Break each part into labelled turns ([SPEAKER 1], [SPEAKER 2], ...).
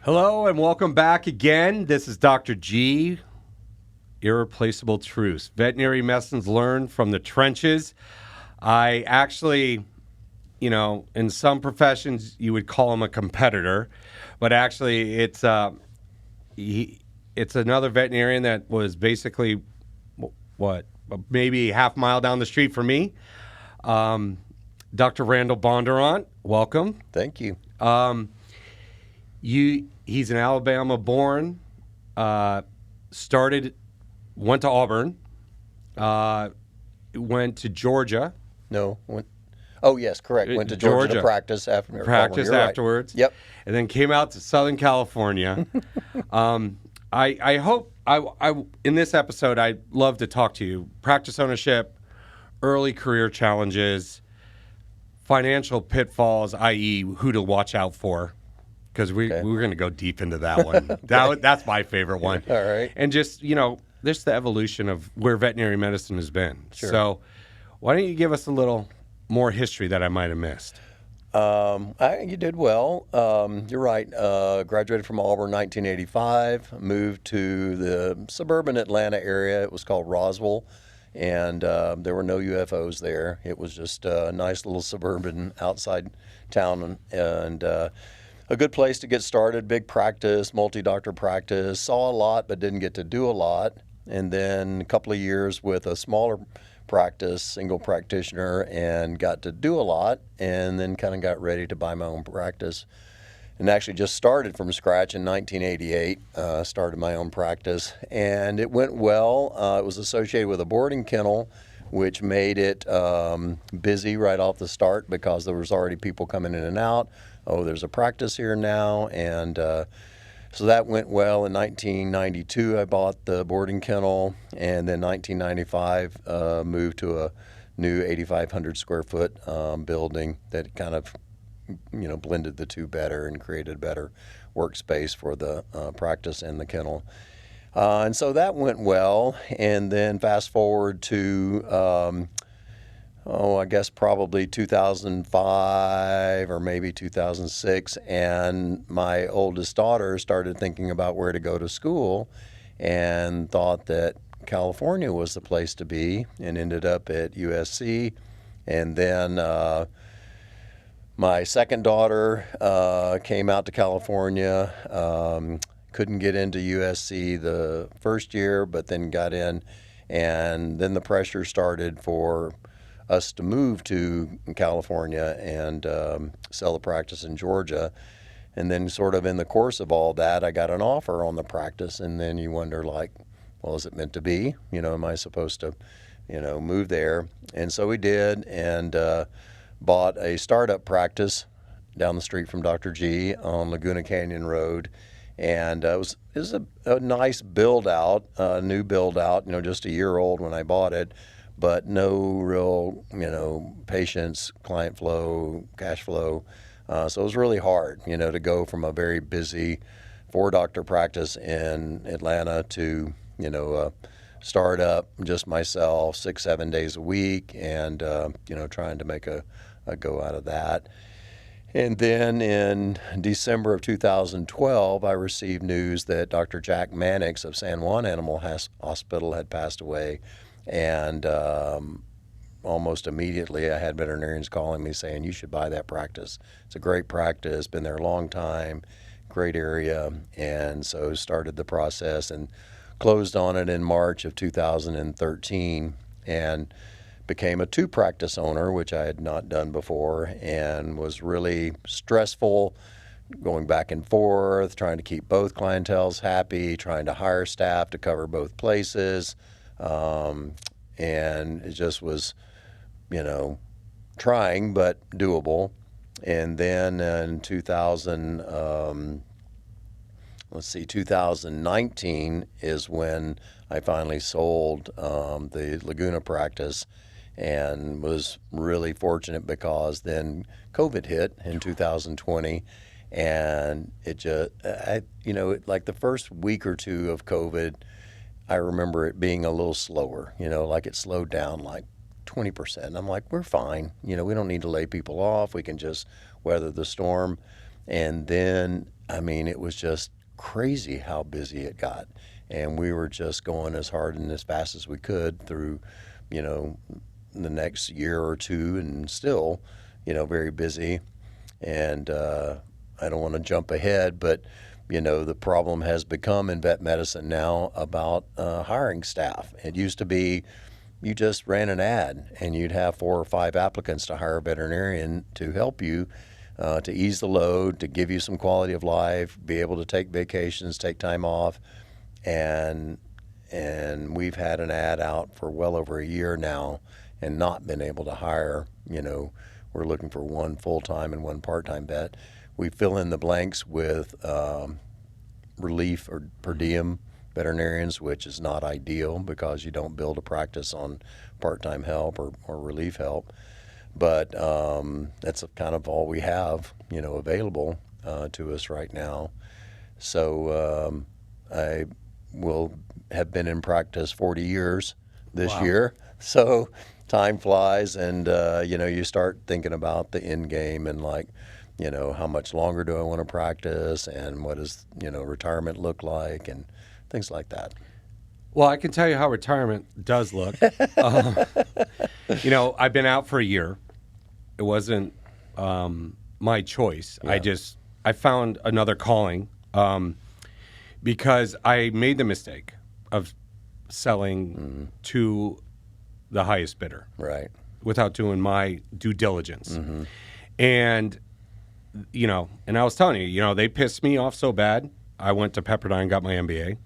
[SPEAKER 1] Hello and welcome back again. This is Dr. G, Irreplaceable Truths, veterinary lessons learned from the trenches. I actually, in some professions you would call him a competitor, but actually it's another veterinarian that was basically, maybe half mile down the street from me. Dr. Randall Bondurant, welcome.
[SPEAKER 2] Thank you.
[SPEAKER 1] He's an Alabama-born, went to Auburn, went to Georgia.
[SPEAKER 2] Yes, correct. Went to Georgia to practice afterwards.
[SPEAKER 1] Right.
[SPEAKER 2] Yep.
[SPEAKER 1] And then came out to Southern California. I hope in this episode I'd love to talk to you. Practice ownership, early career challenges, financial pitfalls, i.e. who to watch out for. Because we're going to go deep into that one.
[SPEAKER 2] Okay.
[SPEAKER 1] That's my favorite one.
[SPEAKER 2] All right.
[SPEAKER 1] And just, there's the evolution of where veterinary medicine has been.
[SPEAKER 2] Sure.
[SPEAKER 1] So why don't you give us a little more history that I might have missed?
[SPEAKER 2] You did well. You're right. Graduated from Auburn in 1985, moved to the suburban Atlanta area. It was called Roswell, and there were no UFOs there. It was just a nice little suburban outside town, and a good place to get started. Big practice, multi-doctor practice. Saw a lot, but didn't get to do a lot. And then a couple of years with a smaller practice, single practitioner, and got to do a lot. And then kind of got ready to buy my own practice. And actually just started from scratch in 1988. Started my own practice, and it went well. It was associated with a boarding kennel, which made it busy right off the start because there was already people coming in and out. Oh, there's a practice here now, and so that went well. In 1992, I bought the boarding kennel, and then 1995 moved to a new 8,500 square foot building that kind of, blended the two better and created a better workspace for the practice and the kennel. And so that went well, and then fast forward to I guess probably 2005 or maybe 2006, and my oldest daughter started thinking about where to go to school and thought that California was the place to be, and ended up at USC. And then my second daughter came out to California, couldn't get into USC the first year, but then got in, and then the pressure started for us to move to California and sell the practice in Georgia. And then sort of in the course of all that, I got an offer on the practice, and then you wonder, well, is it meant to be? Am I supposed to, move there? And so we did, and bought a startup practice down the street from Dr. G on Laguna Canyon Road. And it was a nice build out, new build out, just a year old when I bought it, but no real, patience, client flow, cash flow. So it was really hard, to go from a very busy 4-doctor practice in Atlanta to, start up just myself 6-7 days a week, and, trying to make a go out of that. And then in December of 2012, I received news that Dr. Jack Mannix of San Juan Animal Hospital had passed away. And almost immediately, I had veterinarians calling me saying, you should buy that practice. It's a great practice, been there a long time, great area. And so started the process and closed on it in March of 2013, and became a 2-practice owner, which I had not done before, and was really stressful, going back and forth, trying to keep both clienteles happy, trying to hire staff to cover both places. And it just was, trying but doable. And then in 2019 is when I finally sold the Laguna practice, and was really fortunate because then COVID hit in 2020. And it just, like the first week or two of COVID, I remember it being a little slower, like it slowed down like 20%. I'm like, we're fine. We don't need to lay people off. We can just weather the storm. And then I mean, it was just crazy how busy it got. And we were just going as hard and as fast as we could through, you know, the next year or two, and still, you know, very busy. And I don't want to jump ahead, but, you know, the problem has become in vet medicine now about hiring staff. It used to be you just ran an ad and you'd have 4 or 5 applicants to hire a veterinarian to help you, to ease the load, to give you some quality of life, be able to take vacations, take time off. And we've had an ad out for well over a year now and not been able to hire. You know, we're looking for 1 full-time and 1 part-time vet. We fill in the blanks with relief or per diem veterinarians, which is not ideal because you don't build a practice on part-time help or relief help. But that's kind of all we have, you know, available to us right now. So I will have been in practice 40 years this year. So time flies, and you know, you start thinking about the end game and, like, you know, how much longer do I want to practice, and what does, you know, retirement look like, and things like that.
[SPEAKER 1] Well, I can tell you how retirement does look. You know, I've been out for a year. It wasn't my choice.
[SPEAKER 2] Yeah.
[SPEAKER 1] I found another calling because I made the mistake of selling to the highest bidder.
[SPEAKER 2] Right.
[SPEAKER 1] Without doing my due diligence. And, you know, and I was telling you, you know, they pissed me off so bad. I went to Pepperdine and got my MBA.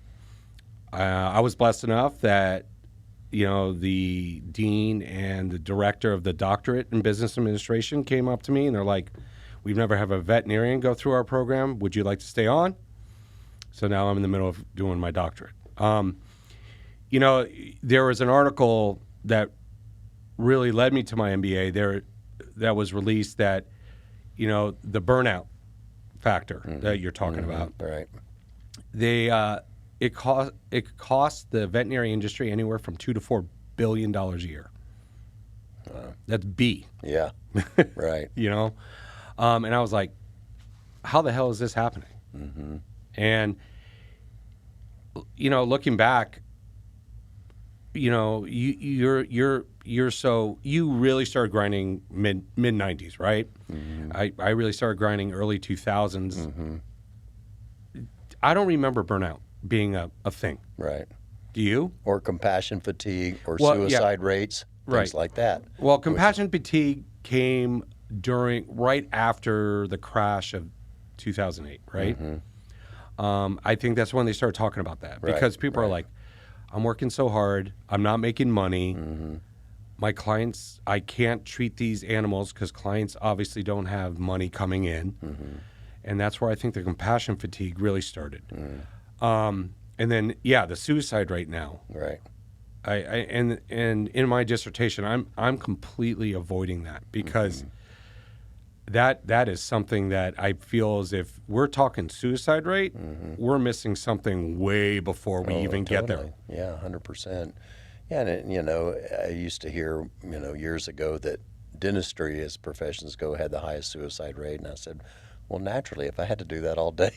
[SPEAKER 1] I was blessed enough that, you know, the dean and the director of the doctorate in business administration came up to me and they're like, we've never had a veterinarian go through our program. Would you like to stay on? So now I'm in the middle of doing my doctorate. You know, there was an article that really led me to my MBA there that was released that, you know, the burnout factor that you're talking about.
[SPEAKER 2] Right.
[SPEAKER 1] It costs the veterinary industry anywhere from $2 to $4 billion a year. That's B.
[SPEAKER 2] Yeah. Right.
[SPEAKER 1] You know, and I was like, how the hell is this happening? And, you know, looking back, you know, you really started grinding mid 90s, right? I really started grinding early 2000s. I don't remember burnout being a thing.
[SPEAKER 2] Right.
[SPEAKER 1] Do you?
[SPEAKER 2] Or compassion fatigue or
[SPEAKER 1] Well,
[SPEAKER 2] suicide rates, things like that.
[SPEAKER 1] Well, compassion fatigue came right after the crash of 2008, right? I think that's when they started talking about that because people are like, I'm working so hard. I'm not making money. My clients, I can't treat these animals because clients obviously don't have money coming in. And that's where I think the compassion fatigue really started. And then, the suicide rate now.
[SPEAKER 2] Right.
[SPEAKER 1] And in my dissertation, I'm completely avoiding that because that is something that I feel as if we're talking suicide rate, we're missing something way before we even get there.
[SPEAKER 2] Yeah, 100%. Yeah, and you know, I used to hear, you know, years ago that dentistry, as professions go, had the highest suicide rate, and I said, well, naturally, if I had to do that all day.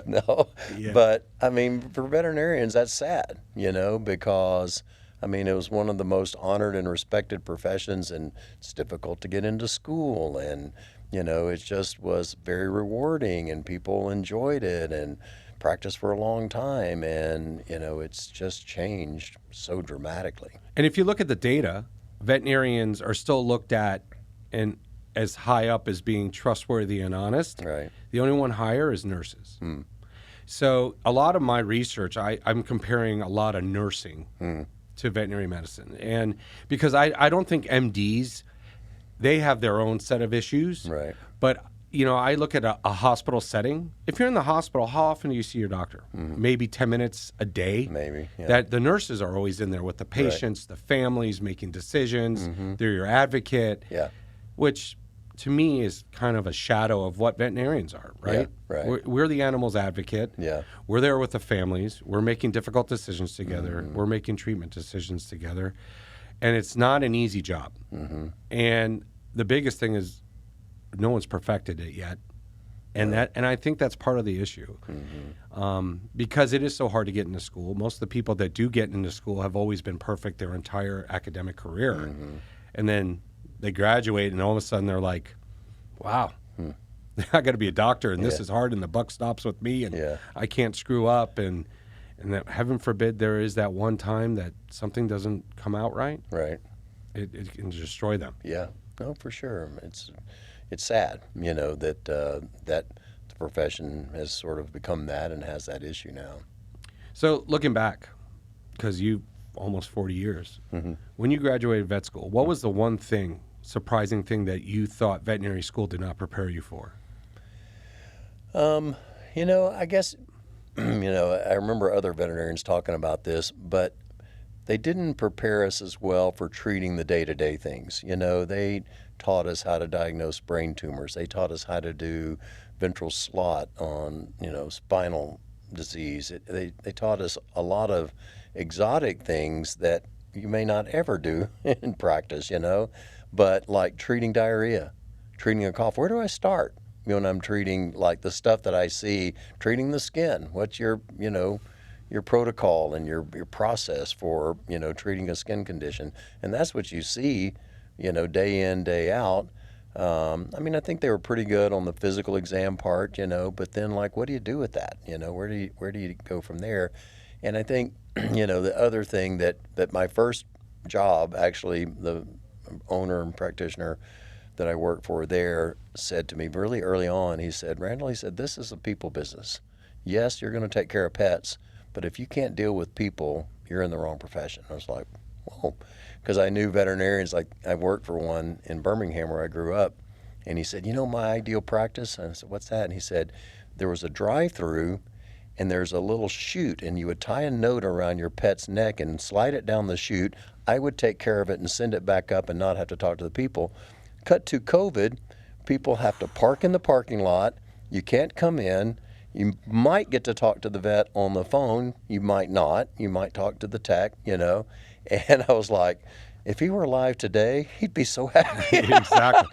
[SPEAKER 2] No. Yeah. But, I mean, for veterinarians, that's sad, you know, because, I mean, it was one of the most honored and respected professions, and it's difficult to get into school. And, you know, it just was very rewarding, and people enjoyed it and practiced for a long time. And, you know, it's just changed so dramatically.
[SPEAKER 1] And if you look at the data, veterinarians are still looked at and as high up as being trustworthy and honest.
[SPEAKER 2] Right.
[SPEAKER 1] The only one higher is nurses. So a lot of my research, I'm comparing a lot of nursing to veterinary medicine. And because I don't think MDs, they have their own set of issues.
[SPEAKER 2] Right.
[SPEAKER 1] But, you know, I look at a hospital setting. If you're in the hospital, how often do you see your doctor? Maybe 10 minutes a day.
[SPEAKER 2] Maybe. Yeah.
[SPEAKER 1] That the nurses are always in there with the patients, the families, making decisions. They're your advocate.
[SPEAKER 2] Yeah.
[SPEAKER 1] Which to me is kind of a shadow of what veterinarians are, right?
[SPEAKER 2] Yeah, right.
[SPEAKER 1] We're the animal's advocate.
[SPEAKER 2] Yeah.
[SPEAKER 1] We're there with the families. We're making difficult decisions together. We're making treatment decisions together. And it's not an easy job. And the biggest thing is no one's perfected it yet. And I think that's part of the issue, because it is so hard to get into school. Most of the people that do get into school have always been perfect their entire academic career, and then they graduate, and all of a sudden they're like, "Wow, I got to be a doctor, and this is hard, and the buck stops with me, and I can't screw up." And that, heaven forbid, there is that one time that something doesn't come out right.
[SPEAKER 2] Right.
[SPEAKER 1] It can destroy them.
[SPEAKER 2] Yeah. No, for sure. It's sad, that that the profession has sort of become that and has that issue now.
[SPEAKER 1] So looking back, because you almost 40 years, when you graduated vet school, what was the one thing, surprising thing that you thought veterinary school did not prepare you for?
[SPEAKER 2] I guess, I remember other veterinarians talking about this, but they didn't prepare us as well for treating the day-to-day things. They taught us how to diagnose brain tumors. They taught us how to do ventral slot on, spinal disease. They taught us a lot of exotic things that you may not ever do in practice, but like treating diarrhea, treating a cough. Where do I start? When I'm treating like the stuff that I see, treating the skin. What's your protocol and your process for, treating a skin condition. And that's what you see, day in, day out. I think they were pretty good on the physical exam part, but then like, what do you do with that? Where do you go from there? And I think, the other thing that my first job, actually, the owner and practitioner that I worked for there said to me really early on, he said, "Randall," he said, "this is a people business. Yes, you're going to take care of pets, but if you can't deal with people, you're in the wrong profession." I was like, whoa, because I knew veterinarians. Like, I worked for one in Birmingham where I grew up, and he said, my ideal practice? And I said, "What's that?" And he said, there was a drive-through, and there's a little chute, and you would tie a note around your pet's neck and slide it down the chute. I would take care of it and send it back up and not have to talk to the people. Cut to COVID, people have to park in the parking lot. You can't come in. You might get to talk to the vet on the phone. You might not. You might talk to the tech, And I was like, if he were alive today, he'd be so happy.
[SPEAKER 1] Exactly.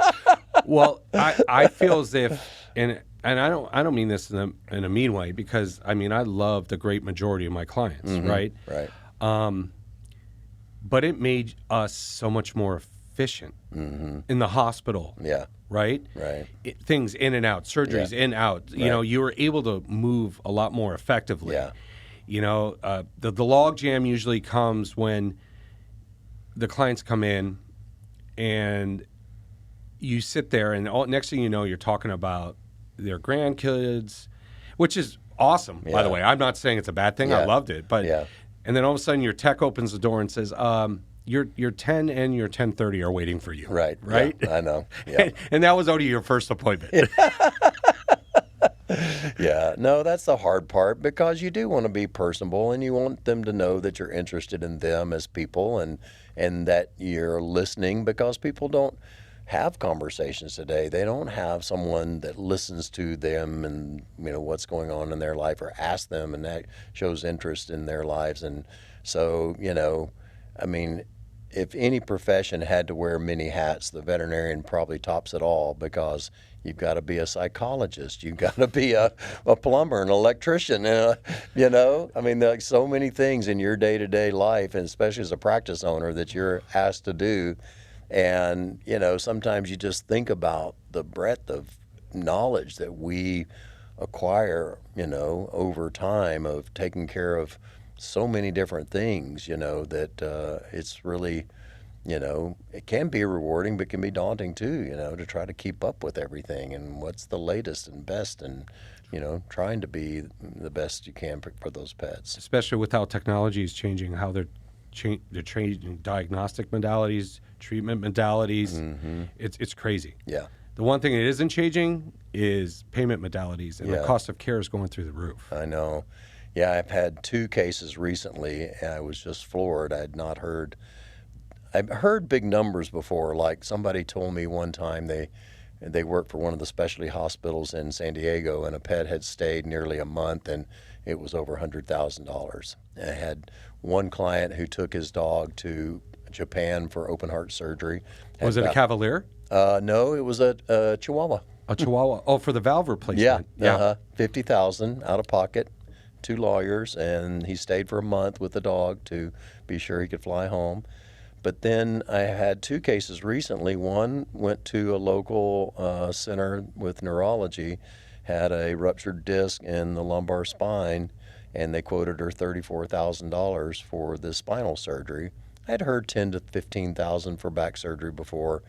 [SPEAKER 1] Well, I feel as if, and I don't mean this in a mean way, because I love the great majority of my clients, right?
[SPEAKER 2] Right.
[SPEAKER 1] But it made us so much more efficient in the hospital.
[SPEAKER 2] Yeah.
[SPEAKER 1] Right?
[SPEAKER 2] Right.
[SPEAKER 1] Things in and out, surgeries in, out.
[SPEAKER 2] Right.
[SPEAKER 1] You were able to move a lot more effectively.
[SPEAKER 2] Yeah.
[SPEAKER 1] The log jam usually comes when the clients come in and you sit there, and next thing you know, you're talking about their grandkids, which is awesome, by the way. I'm not saying it's a bad thing. I loved it. But and then all of a sudden your tech opens the door and says, your 10 and your 10:30 are waiting for you.
[SPEAKER 2] Right.
[SPEAKER 1] Right?
[SPEAKER 2] Yeah, I know. Yeah.
[SPEAKER 1] And that was already your first appointment.
[SPEAKER 2] Yeah. No, that's the hard part, because you do want to be personable, and you want them to know that you're interested in them as people, and that you're listening, because people don't have conversations today. They don't have someone that listens to them and, what's going on in their life, or ask them, and that shows interest in their lives. And so, if any profession had to wear many hats, the veterinarian probably tops it all, because you've got to be a psychologist, you've got to be a plumber, an electrician, there's so many things in your day-to-day life, and especially as a practice owner, that you're asked to do. And, sometimes you just think about the breadth of knowledge that we acquire, over time, of taking care of so many different things, that it's really, it can be rewarding, but can be daunting too, to try to keep up with everything and what's the latest and best, and, trying to be the best you can for those pets.
[SPEAKER 1] Especially with how technology is changing, how they're changing diagnostic modalities, treatment modalities. It's crazy.
[SPEAKER 2] Yeah.
[SPEAKER 1] The one thing that isn't changing is payment modalities, and the cost of care is going through the roof.
[SPEAKER 2] I know. Yeah, I've had 2 cases recently, and I was just floored. I've heard big numbers before. Like, somebody told me one time they worked for one of the specialty hospitals in San Diego, and a pet had stayed nearly a month, and it was over $100,000. I had one client who took his dog to Japan for open heart surgery.
[SPEAKER 1] Was it a Cavalier?
[SPEAKER 2] No, it was a Chihuahua.
[SPEAKER 1] A Chihuahua. Oh, for the valve replacement.
[SPEAKER 2] Yeah. 50,000 out of pocket, 2 lawyers, and he stayed for a month with the dog to be sure he could fly home. But then I had 2 cases recently. One went to a local center with neurology, had a ruptured disc in the lumbar spine, and they quoted her $34,000 for the spinal surgery. I had heard 10 to 15,000 for back surgery before,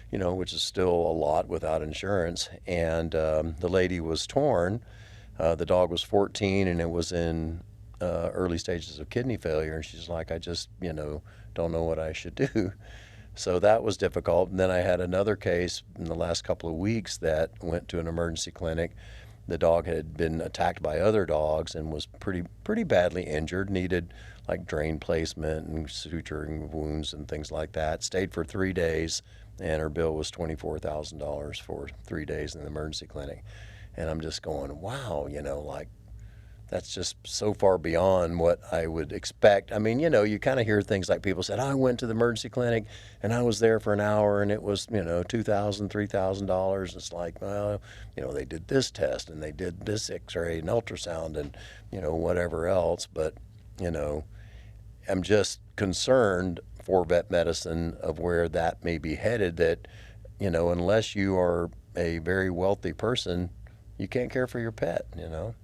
[SPEAKER 2] which is still a lot without insurance. And the lady was torn. The dog was 14, and it was in early stages of kidney failure. And she's like, I just, don't know what I should do. So that was difficult. And then I had another case in the last couple of weeks that went to an emergency clinic. The dog had been attacked by other dogs and was pretty badly injured, needed like drain placement and suturing wounds and things like that. Stayed for 3 days, and her bill was $24,000 for 3 days in the emergency clinic. And I'm just going, wow, that's just so far beyond what I would expect. I mean, you kind of hear things like people said, I went to the emergency clinic and I was there for an hour and it was, $2,000, $3,000. It's like, well, they did this test and they did this x-ray and ultrasound and, whatever else. But, I'm just concerned for vet medicine of where that may be headed, that, unless you are a very wealthy person, you can't care for your pet,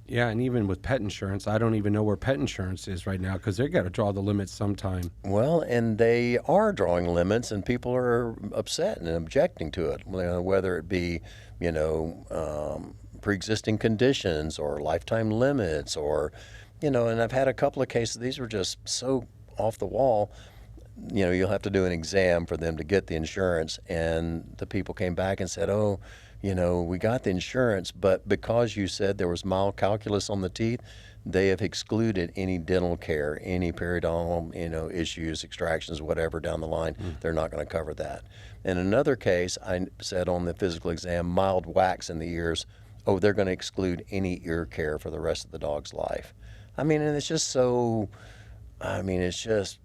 [SPEAKER 1] Yeah, and even with pet insurance, I don't even know where pet insurance is right now because they've got to draw the limits sometime.
[SPEAKER 2] Well, and they are drawing limits, and people are upset and objecting to it, whether it be, pre-existing conditions or lifetime limits or, and I've had a couple of cases, these were just so off the wall. You'll have to do an exam for them to get the insurance, and the people came back and said, oh, we got the insurance, but because you said there was mild calculus on the teeth, they have excluded any dental care, any periodontal, issues, extractions, whatever down the line. They're not going to cover that. In another case, I said on the physical exam, mild wax in the ears. Oh, they're going to exclude any ear care for the rest of the dog's life. I mean, and it's just it's just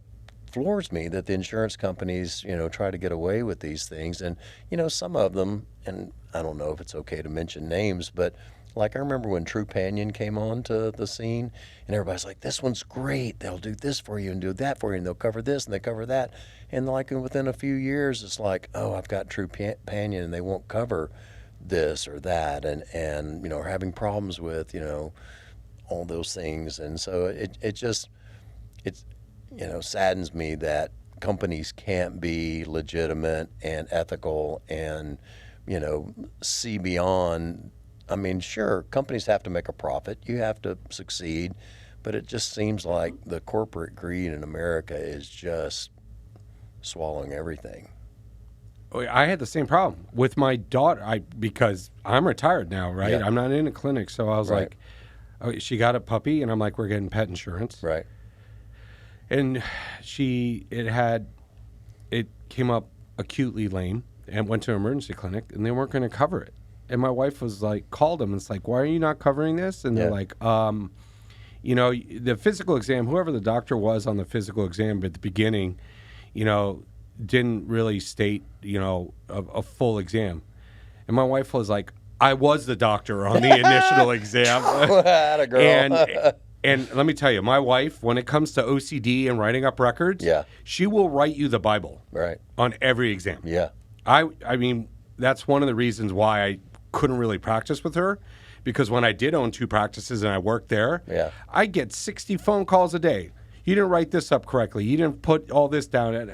[SPEAKER 2] floors me that the insurance companies, try to get away with these things. And, some of them, and I don't know if it's okay to mention names, but like I remember when Trupanion came on to the scene and everybody's like, this one's great. They'll do this for you and do that for you and they'll cover this and they cover that. And like within a few years, it's like, oh, I've got Trupanion and they won't cover this or that. And are having problems with, all those things. And so it saddens me that companies can't be legitimate and ethical and, see beyond. I mean, sure, companies have to make a profit. You have to succeed. But it just seems like the corporate greed in America is just swallowing everything.
[SPEAKER 1] I had the same problem with my daughter because I'm retired now, right?
[SPEAKER 2] Yeah.
[SPEAKER 1] I'm not in a clinic. So I was
[SPEAKER 2] Right.
[SPEAKER 1] like, oh, she got a puppy, and I'm like, we're getting pet insurance.
[SPEAKER 2] Right.
[SPEAKER 1] And it came up acutely lame and went to an emergency clinic, and they weren't going to cover it. And my wife was like, called them, and it's like, why are you not covering this? And they're like, the physical exam, whoever the doctor was on the physical exam at the beginning, didn't really state, a full exam. And my wife was like, I was the doctor on the initial exam.
[SPEAKER 2] Atta girl.
[SPEAKER 1] And let me tell you, my wife, when it comes to OCD and writing up records, she will write you the Bible on every exam.
[SPEAKER 2] Yeah.
[SPEAKER 1] I mean, that's one of the reasons why I couldn't really practice with her, because when I did own 2 practices and I worked there, I get 60 phone calls a day. You didn't write this up correctly. You didn't put all this down. And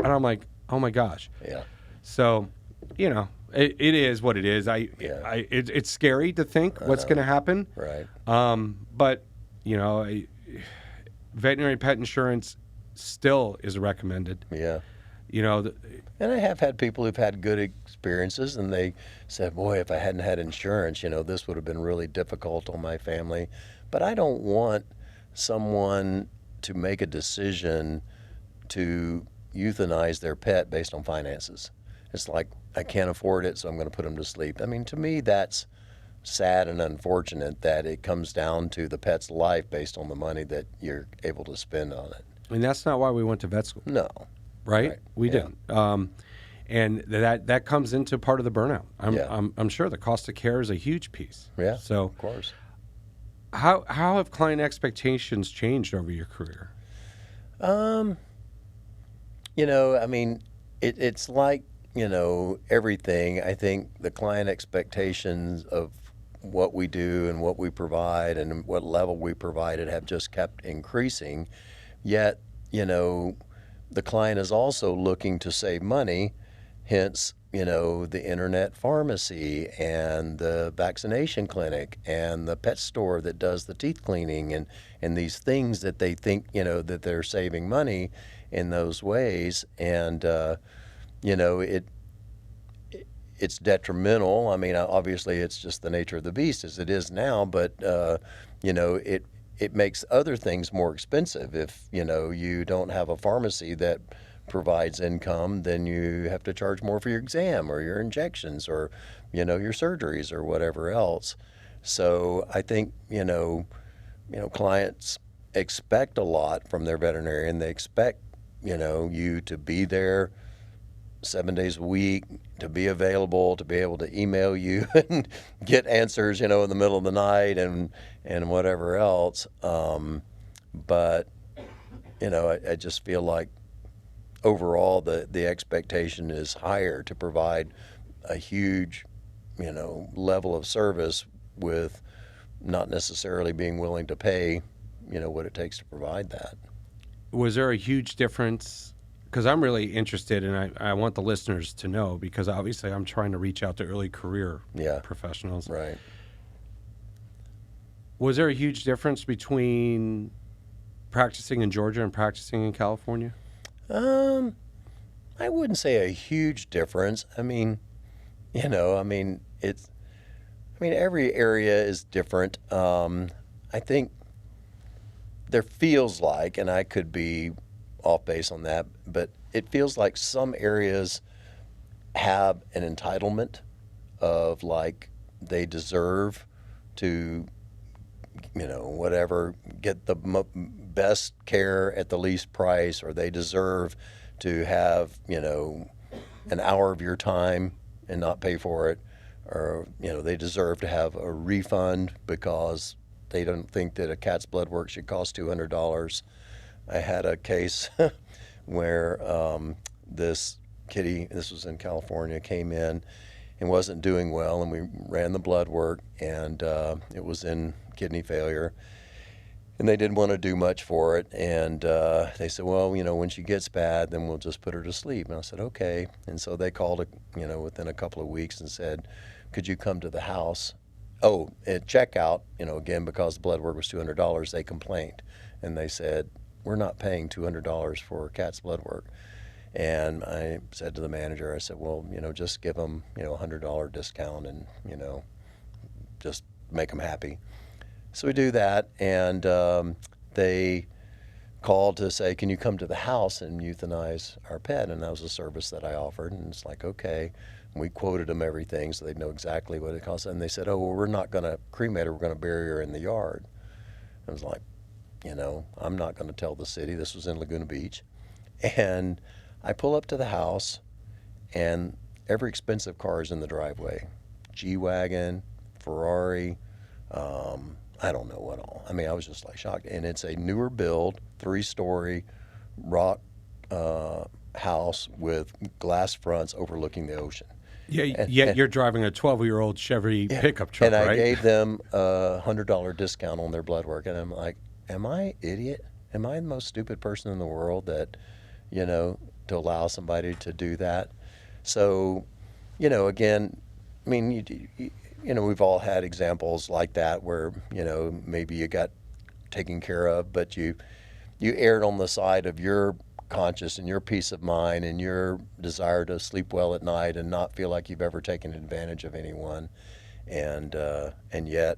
[SPEAKER 1] I'm like, oh my gosh. Yeah. So, it is what it is. It's scary to think what's going to happen.
[SPEAKER 2] Right.
[SPEAKER 1] But, veterinary pet insurance still is recommended.
[SPEAKER 2] Yeah.
[SPEAKER 1] And
[SPEAKER 2] I have had people who've had good experiences, and they said, boy, if I hadn't had insurance, this would have been really difficult on my family. But I don't want someone to make a decision to euthanize their pet based on finances. It's like, I can't afford it, so I'm going to put them to sleep. I mean, to me, that's sad and unfortunate that it comes down to the pet's life based on the money that you're able to spend on it.
[SPEAKER 1] And that's not why we went to vet school.
[SPEAKER 2] No.
[SPEAKER 1] Right? We didn't. And that comes into part of the burnout.
[SPEAKER 2] Yeah.
[SPEAKER 1] I'm sure the cost of care is a huge piece.
[SPEAKER 2] Yeah,
[SPEAKER 1] So
[SPEAKER 2] of course.
[SPEAKER 1] how have client expectations changed over your career?
[SPEAKER 2] I mean, it's like, everything. I think the client expectations of what we do and what we provide and what level we provided have just kept increasing. Yet, the client is also looking to save money, hence, the internet pharmacy and the vaccination clinic and the pet store that does the teeth cleaning and these things that they think, that they're saving money in those ways. And, it's detrimental. I mean, obviously it's just the nature of the beast as it is now, but, it makes other things more expensive. If, you don't have a pharmacy that provides income, then you have to charge more for your exam or your injections or, your surgeries or whatever else. So I think, clients expect a lot from their veterinarian. They expect, you to be there 7 days a week, to be available, to be able to email you and get answers, in the middle of the night and whatever else. But, I just feel like overall the expectation is higher to provide a huge, level of service with not necessarily being willing to pay, what it takes to provide that.
[SPEAKER 1] Was there a huge difference? Because I'm really interested, and I want the listeners to know, because obviously I'm trying to reach out to early career professionals.
[SPEAKER 2] Right.
[SPEAKER 1] Was there a huge difference between practicing in Georgia and practicing in California?
[SPEAKER 2] I wouldn't say a huge difference. I mean, every area is different. I think there feels like, and I could be off base on that, but it feels like some areas have an entitlement of like they deserve to, whatever, get the best care at the least price, or they deserve to have, an hour of your time and not pay for it, or, they deserve to have a refund because they don't think that a cat's blood work should cost $200. I had a case where this kitty, this was in California, came in and wasn't doing well, and we ran the blood work, and it was in kidney failure, and they didn't want to do much for it, and they said, well, when she gets bad, then we'll just put her to sleep. And I said, okay. And so they called, within a couple of weeks and said, could you come to the house? Oh, at checkout, again, because the blood work was $200, they complained, and they said, we're not paying $200 for cat's blood work. And I said to the manager, I said, well, just give them, a $100 discount and, just make them happy. So we do that, and they called to say, can you come to the house and euthanize our pet? And that was a service that I offered, and it's like, okay. And we quoted them everything so they'd know exactly what it cost. And they said, oh, well, we're not going to cremate her, we're going to bury her in the yard. I was like, I'm not going to tell the city. This was in Laguna Beach. And I pull up to the house, and every expensive car is in the driveway. G-Wagon, Ferrari, I don't know what all. I mean, I was just like shocked. And it's a newer build, 3-story rock house with glass fronts overlooking the ocean.
[SPEAKER 1] Yeah, yet you're driving a 12-year-old Chevy pickup truck,
[SPEAKER 2] and I
[SPEAKER 1] right?
[SPEAKER 2] gave them a $100 discount on their blood work. And I'm like, am I an idiot? Am I the most stupid person in the world that, to allow somebody to do that? So, again, I mean, we've all had examples like that where, maybe you got taken care of, but you erred on the side of your conscience and your peace of mind and your desire to sleep well at night and not feel like you've ever taken advantage of anyone. And yet,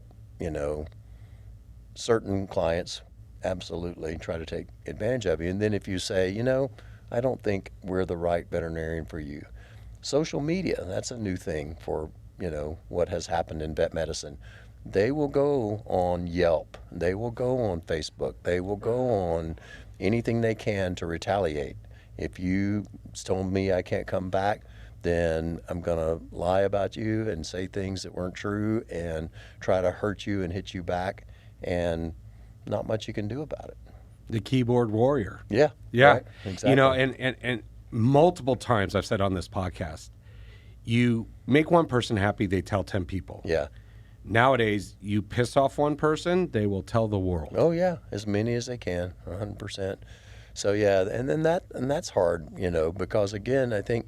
[SPEAKER 2] certain clients absolutely try to take advantage of you. And then if you say, I don't think we're the right veterinarian for you. Social media, that's a new thing for, what has happened in vet medicine. They will go on Yelp. They will go on Facebook. They will go on anything they can to retaliate. If you told me I can't come back, then I'm going to lie about you and say things that weren't true and try to hurt you and hit you back, and not much you can do about it.
[SPEAKER 1] The keyboard warrior.
[SPEAKER 2] Yeah.
[SPEAKER 1] Yeah.
[SPEAKER 2] Right, exactly.
[SPEAKER 1] You know, and multiple times I've said on this podcast, you make one person happy, they tell 10 people.
[SPEAKER 2] Yeah.
[SPEAKER 1] Nowadays, you piss off one person, they will tell the world.
[SPEAKER 2] Oh yeah, as many as they can, 100%. So yeah, and then that's hard, you know, because again, I think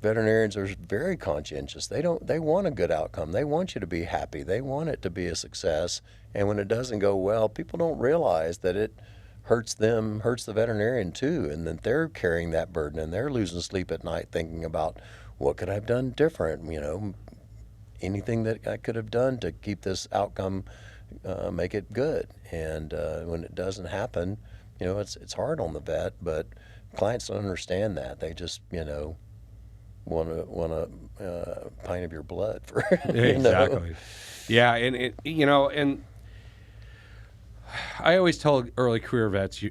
[SPEAKER 2] veterinarians are very conscientious. They want a good outcome. They want you to be happy. They want it to be a success. And when it doesn't go well, people don't realize that it hurts them, hurts the veterinarian too, and that they're carrying that burden and they're losing sleep at night thinking about what could I have done different, you know, anything that I could have done to keep this outcome, make it good. And when it doesn't happen, you know, it's hard on the vet, but clients don't understand that. They just, you know, want a pint of your blood for
[SPEAKER 1] Exactly. Yeah, and you know, and I always tell early career vets,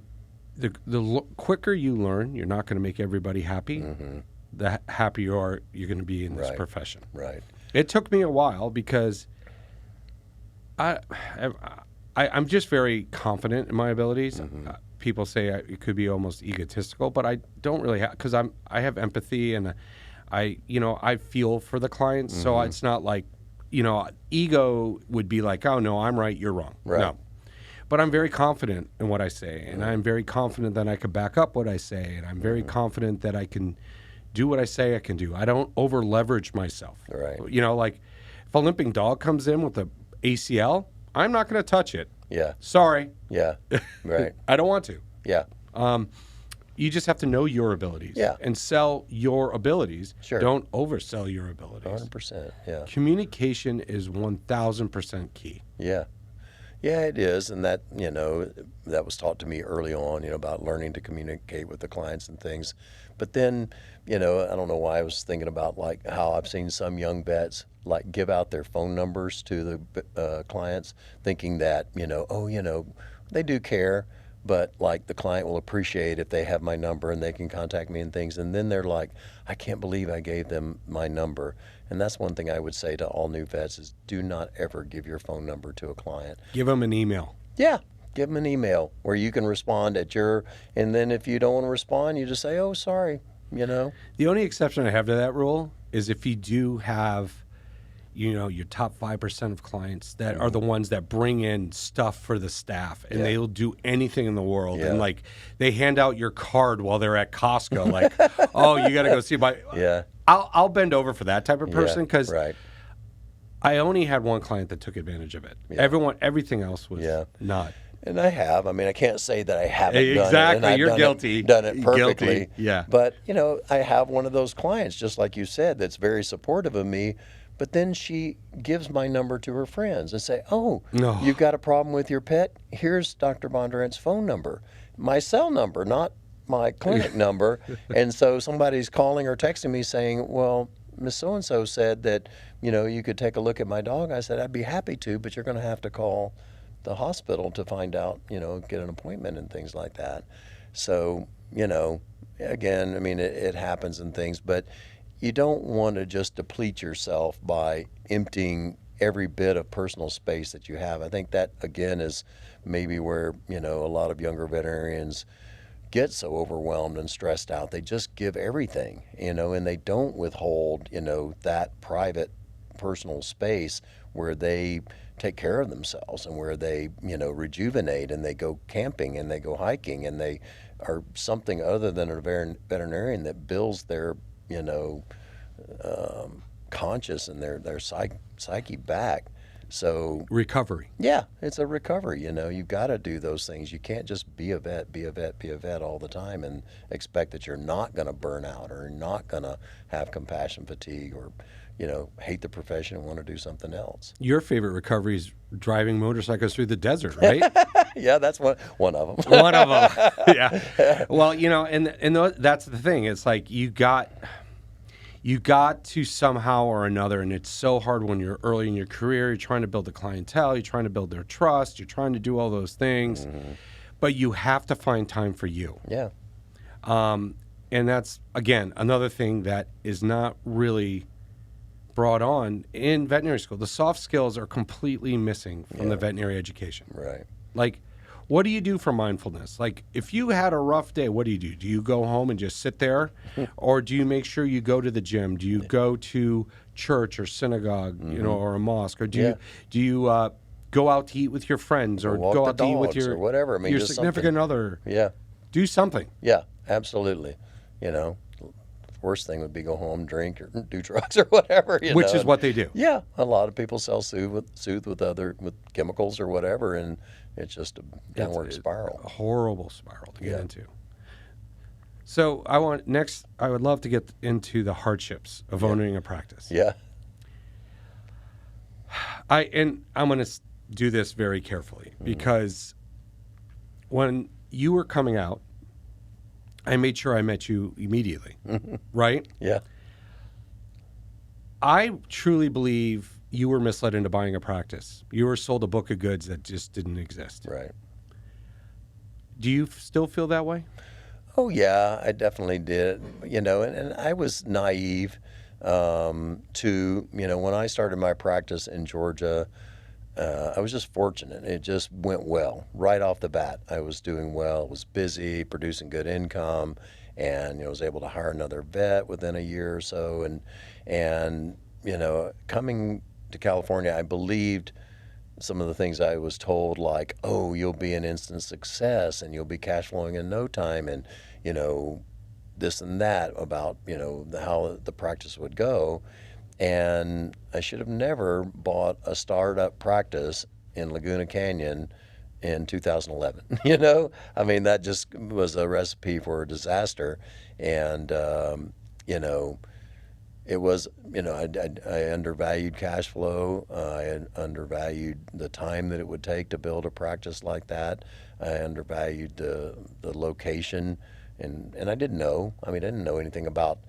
[SPEAKER 1] the quicker you learn, you're not going to make everybody happy.
[SPEAKER 2] Mm-hmm.
[SPEAKER 1] The happier you're going to be in this profession.
[SPEAKER 2] Right.
[SPEAKER 1] It took me a while because I'm just very confident in my abilities.
[SPEAKER 2] Mm-hmm.
[SPEAKER 1] People say it could be almost egotistical, but I don't really have, because I have empathy and I feel for the clients. Mm-hmm. So it's not like, you know, ego would be like, oh no, I'm right, you're wrong.
[SPEAKER 2] Right.
[SPEAKER 1] No. But I'm very confident in what I say, and I'm very confident that I can back up what I say, and I'm very confident that I can do what I say I can do. I don't over leverage myself.
[SPEAKER 2] Right.
[SPEAKER 1] You know, like if a limping dog comes in with a ACL, I'm not going to touch it.
[SPEAKER 2] Yeah.
[SPEAKER 1] Sorry.
[SPEAKER 2] Yeah. Right.
[SPEAKER 1] I don't want to.
[SPEAKER 2] Yeah.
[SPEAKER 1] You just have to know your abilities and sell your abilities.
[SPEAKER 2] Sure.
[SPEAKER 1] Don't oversell your abilities.
[SPEAKER 2] 100%. Yeah.
[SPEAKER 1] Communication is 1,000% key.
[SPEAKER 2] Yeah. Yeah, it is. And that, you know, that was taught to me early on, you know, about learning to communicate with the clients and things. But then, you know, I don't know why I was thinking about like how I've seen some young vets like give out their phone numbers to the clients thinking that, you know, oh, you know, they do care, but like the client will appreciate if they have my number and they can contact me and things. And then they're like, I can't believe I gave them my number. And that's one thing I would say to all new vets is do not ever give your phone number to a client.
[SPEAKER 1] Give them an email.
[SPEAKER 2] Yeah. Give them an email where you can respond at your, and then if you don't want to respond, you just say, oh, sorry, you know.
[SPEAKER 1] The only exception I have to that rule is if you do have, you know, your top 5% of clients that are the ones that bring in stuff for the staff and they'll do anything in the world. And like they hand out your card while they're at Costco, like, oh, you got to go see my, I'll bend over for that type of person because I only had one client that took advantage of it. Yeah. Everything else was not.
[SPEAKER 2] And I have. I mean, I can't say that I haven't done it.
[SPEAKER 1] Exactly. You're guilty.
[SPEAKER 2] Done it perfectly.
[SPEAKER 1] Guilty. Yeah.
[SPEAKER 2] But, you know, I have one of those clients, just like you said, that's very supportive of me. But then she gives my number to her friends and say, oh, you've got a problem with your pet? Here's Dr. Bondurant's phone number. My cell number, not my clinic number. And so somebody's calling or texting me saying, well, Miss So-and-so said that, you know, you could take a look at my dog. I said, I'd be happy to, but you're going to have to call the hospital to find out, you know, get an appointment and things like that. So, you know, again, I mean, it happens and things, but you don't want to just deplete yourself by emptying every bit of personal space that you have. I think that, again, is maybe where, you know, a lot of younger veterinarians get so overwhelmed and stressed out. They just give everything, you know, and they don't withhold, you know, that private personal space where they take care of themselves and where they, you know, rejuvenate and they go camping and they go hiking and they are something other than a veterinarian that builds their, you know, conscious and their psyche back. So
[SPEAKER 1] recovery.
[SPEAKER 2] Yeah, it's a recovery. You know, you've got to do those things. You can't just be a vet all the time and expect that you're not going to burn out or not going to have compassion fatigue or, you know, hate the profession and want to do something else.
[SPEAKER 1] Your favorite recovery is driving motorcycles through the desert, right?
[SPEAKER 2] Yeah, that's one of them.
[SPEAKER 1] One of them. Yeah. Well, you know, and that's the thing. It's like you got to somehow or another, and it's so hard when you're early in your career, you're trying to build a clientele, you're trying to build their trust, you're trying to do all those things, but you have to find time for you.
[SPEAKER 2] Yeah.
[SPEAKER 1] And that's, again, another thing that is not really brought on in veterinary school. The soft skills are completely missing from the veterinary education.
[SPEAKER 2] Right.
[SPEAKER 1] Like, what do you do for mindfulness? Like, if you had a rough day, what do you do? Do you go home and just sit there? Or do you make sure you go to the gym? Do you go to church or synagogue, or a mosque? Or do you go out to eat with your friends, or
[SPEAKER 2] walk
[SPEAKER 1] go
[SPEAKER 2] the
[SPEAKER 1] out to eat with
[SPEAKER 2] dogs
[SPEAKER 1] your
[SPEAKER 2] or whatever. I mean,
[SPEAKER 1] your
[SPEAKER 2] just
[SPEAKER 1] significant
[SPEAKER 2] something.
[SPEAKER 1] other?
[SPEAKER 2] Yeah.
[SPEAKER 1] Do something.
[SPEAKER 2] Yeah, absolutely. The worst thing would be go home, drink, or do drugs or whatever.
[SPEAKER 1] Which is what they do.
[SPEAKER 2] Yeah, a lot of people self-soothe with chemicals or whatever, and it's just a downward spiral.
[SPEAKER 1] A horrible spiral to get into. So I would love to get into the hardships of owning a practice.
[SPEAKER 2] Yeah.
[SPEAKER 1] I'm going to do this very carefully because when you were coming out, I made sure I met you immediately, right?
[SPEAKER 2] Yeah.
[SPEAKER 1] I truly believe you were misled into buying a practice. You were sold a book of goods that just didn't exist.
[SPEAKER 2] Right.
[SPEAKER 1] Do you still feel that way?
[SPEAKER 2] Oh, yeah, I definitely did. And I was naive to, when I started my practice in Georgia, I was just fortunate. It just went well right off the bat. I was doing well, was busy, producing good income, and was able to hire another vet within a year or so. And coming to California, I believed some of the things I was told, like, oh, you'll be an instant success and you'll be cash flowing in no time, and this and that about how the practice would go. And I should have never bought a startup practice in Laguna Canyon in 2011. I mean, that just was a recipe for a disaster. And it was, I undervalued cash flow. I undervalued the time that it would take to build a practice like that. I undervalued the location, and I didn't know. I didn't know anything about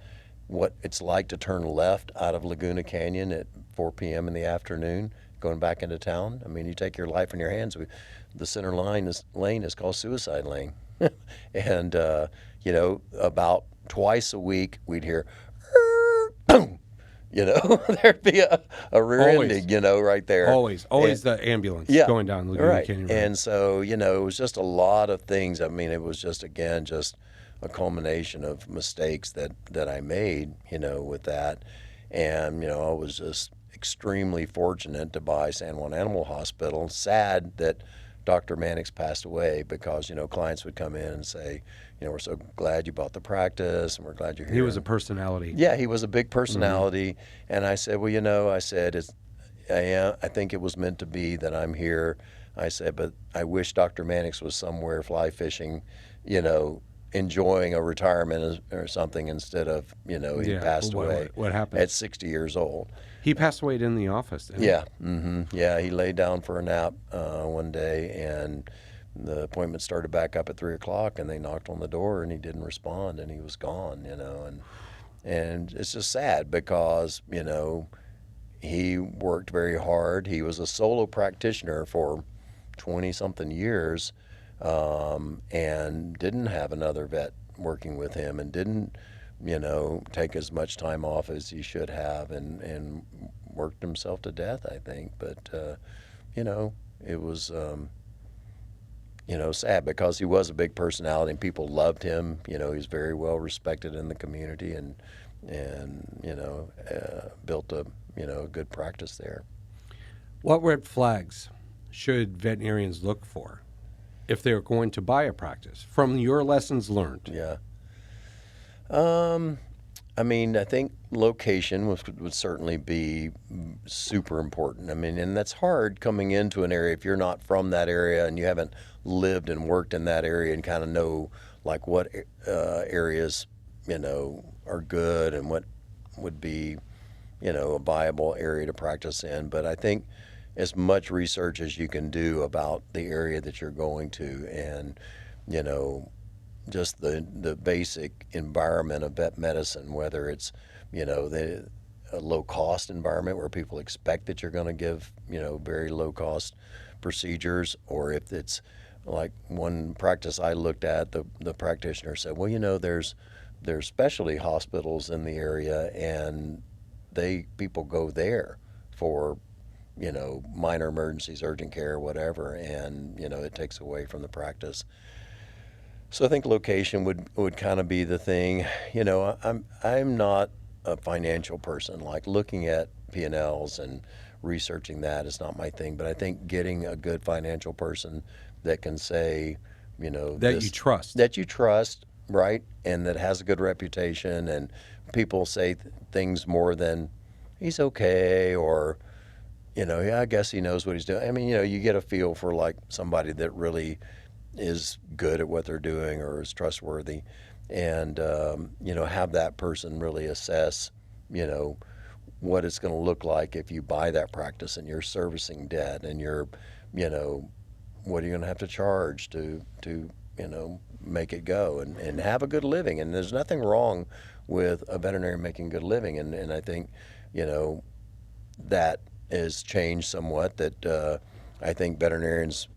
[SPEAKER 2] what it's like to turn left out of Laguna Canyon at 4 p.m. in the afternoon, going back into town. You take your life in your hands. The center lane is called Suicide Lane. And, about twice a week we'd hear, boom, there'd be a rear ending, right there.
[SPEAKER 1] Always the ambulance going down Laguna Canyon Road.
[SPEAKER 2] And so, it was just a lot of things. It was just, again, just a culmination of mistakes that I made, with that. And, I was just extremely fortunate to buy San Juan Animal Hospital. Sad that Dr. Mannix passed away because, clients would come in and say, we're so glad you bought the practice and we're glad you're here.
[SPEAKER 1] He was a personality.
[SPEAKER 2] Yeah, he was a big personality. Mm-hmm. And I said, well, I think it was meant to be that I'm here. I said, but I wish Dr. Mannix was somewhere fly fishing, enjoying a retirement or something instead of, he passed away.
[SPEAKER 1] What happened?
[SPEAKER 2] At 60 years old.
[SPEAKER 1] He passed away in the office, didn't he?
[SPEAKER 2] Yeah. Mm-hmm. Yeah, he laid down for a nap one day, and the appointment started back up at 3 o'clock, and they knocked on the door, and he didn't respond, and he was gone, and it's just sad because, he worked very hard. He was a solo practitioner for 20-something years, and didn't have another vet working with him, and didn't, take as much time off as he should have, and worked himself to death, I think. But, it was, sad because he was a big personality and people loved him. He was very well respected in the community, and built a good practice there.
[SPEAKER 1] What red flags should veterinarians look for if they're going to buy a practice from your lessons learned?
[SPEAKER 2] Yeah. I think location would certainly be super important. And that's hard coming into an area if you're not from that area and you haven't lived and worked in that area and kind of know like what areas, are good and what would be, a viable area to practice in. But I think as much research as you can do about the area that you're going to, and, just the basic environment of vet medicine, whether it's, a low-cost environment where people expect that you're going to give, very low-cost procedures, or if it's like one practice I looked at, the practitioner said, well, there's there's specialty hospitals in the area, and people go there for minor emergencies, urgent care, whatever, and it takes away from the practice. So I think location would kind of be the thing. I'm not a financial person. Like looking at P&Ls and researching that is not my thing. But I think getting a good financial person that can say,
[SPEAKER 1] That you trust.
[SPEAKER 2] that you trust, right, and that has a good reputation, and people say things more than he's okay, or yeah, I guess he knows what he's doing. I mean, you get a feel for like somebody that really is good at what they're doing or is trustworthy, and have that person really assess, what it's going to look like if you buy that practice and you're servicing debt, and you're, what are you going to have to charge to make it go and have a good living. And there's nothing wrong with a veterinarian making a good living, and I think that has changed somewhat. That I think veterinarians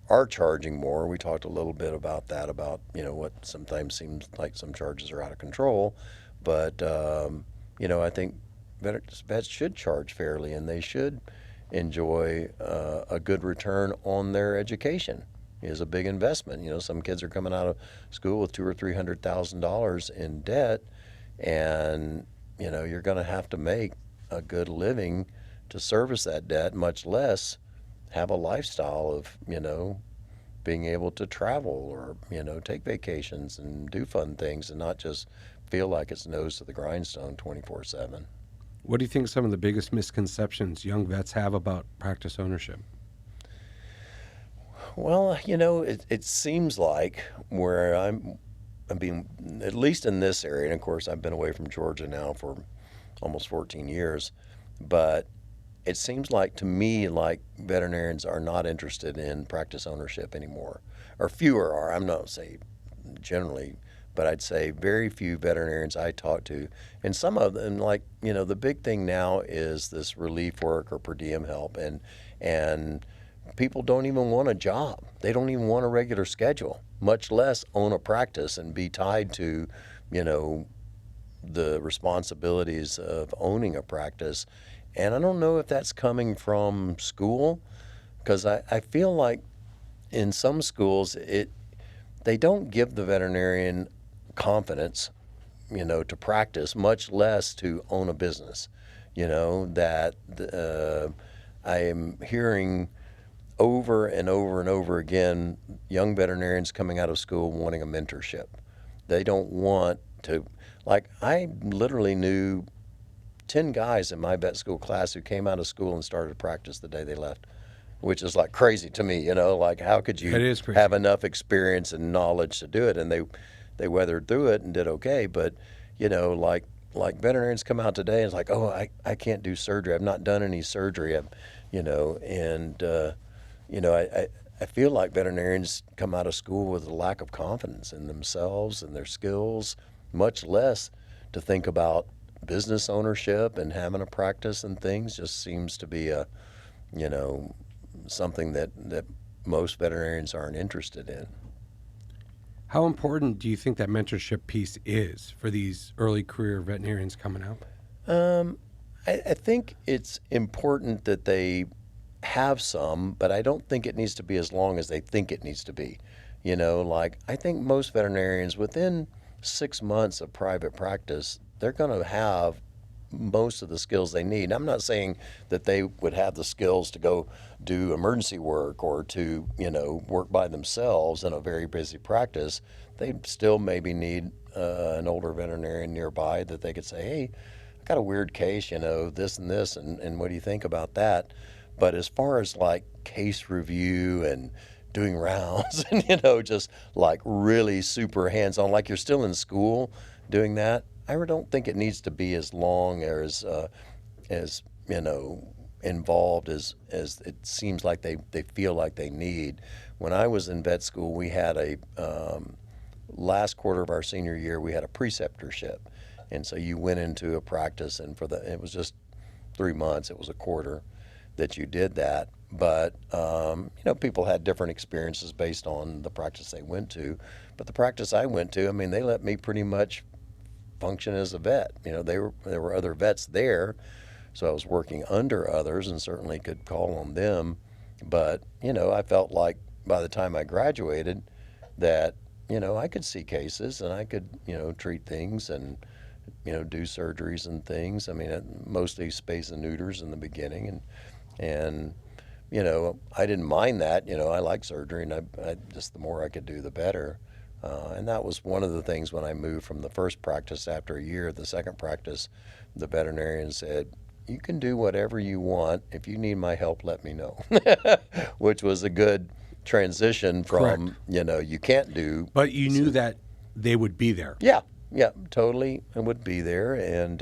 [SPEAKER 2] are charging more. We talked a little bit about that, about what sometimes seems like some charges are out of control, but I think vets should charge fairly, and they should enjoy a good return on their education. It is a big investment. Some kids are coming out of school with $200,000 or $300,000 in debt, and you're going to have to make a good living to service that debt, much less have a lifestyle of being able to travel, or take vacations and do fun things, and not just feel like it's nose to the grindstone 24/7.
[SPEAKER 1] What do you think some of the biggest misconceptions young vets have about practice ownership?
[SPEAKER 2] Well, it seems like where I mean, at least in this area, and of course I've been away from Georgia now for almost 14 years, but it seems like to me like veterinarians are not interested in practice ownership anymore, or fewer are. I'm not saying generally, but I'd say very few veterinarians I talk to, and some of them, like the big thing now is this relief work or per diem help, and people don't even want a job. They don't even want a regular schedule, much less own a practice and be tied to the responsibilities of owning a practice. And I don't know if that's coming from school, because I feel like in some schools they don't give the veterinarian confidence, to practice, much less to own a business. That I am hearing over and over and over again, young veterinarians coming out of school wanting a mentorship. They don't want to, like I literally knew 10 guys in my vet school class who came out of school and started practice the day they left, which is like crazy to me, like how could you have enough experience and knowledge to do it? And they weathered through it and did okay. But, like veterinarians come out today and it's like, oh, I can't do surgery. I've not done any surgery. I feel like veterinarians come out of school with a lack of confidence in themselves and their skills, much less to think about business ownership and having a practice and things. Just seems to be something that most veterinarians aren't interested in.
[SPEAKER 1] How important do you think that mentorship piece is for these early career veterinarians coming out?
[SPEAKER 2] I think it's important that they have some, but I don't think it needs to be as long as they think it needs to be. I think most veterinarians within 6 months of private practice, they're going to have most of the skills they need. I'm not saying that they would have the skills to go do emergency work or to, work by themselves in a very busy practice. They still maybe need an older veterinarian nearby that they could say, hey, I got a weird case, this and this, and what do you think about that? But as far as like case review and doing rounds and, just like really super hands-on, like you're still in school doing that, I don't think it needs to be as long or as involved as it seems like they feel like they need. When I was in vet school, we had a last quarter of our senior year, we had a preceptorship, and so you went into a practice, and it was just 3 months. It was a quarter that you did that. But people had different experiences based on the practice they went to. But the practice I went to, they let me pretty much function as a vet. There were other vets there, so I was working under others and certainly could call on them. But, I felt like by the time I graduated that, I could see cases and I could, treat things and, do surgeries and things. I mean, mostly spays and neuters in the beginning. And I didn't mind that. I like surgery, and I just the more I could do, the better. And that was one of the things when I moved from the first practice after a year. The second practice, the veterinarian said, "You can do whatever you want. If you need my help, let me know," which was a good transition from, you can't do.
[SPEAKER 1] But you knew that they would be there.
[SPEAKER 2] Yeah, totally. I would be there. And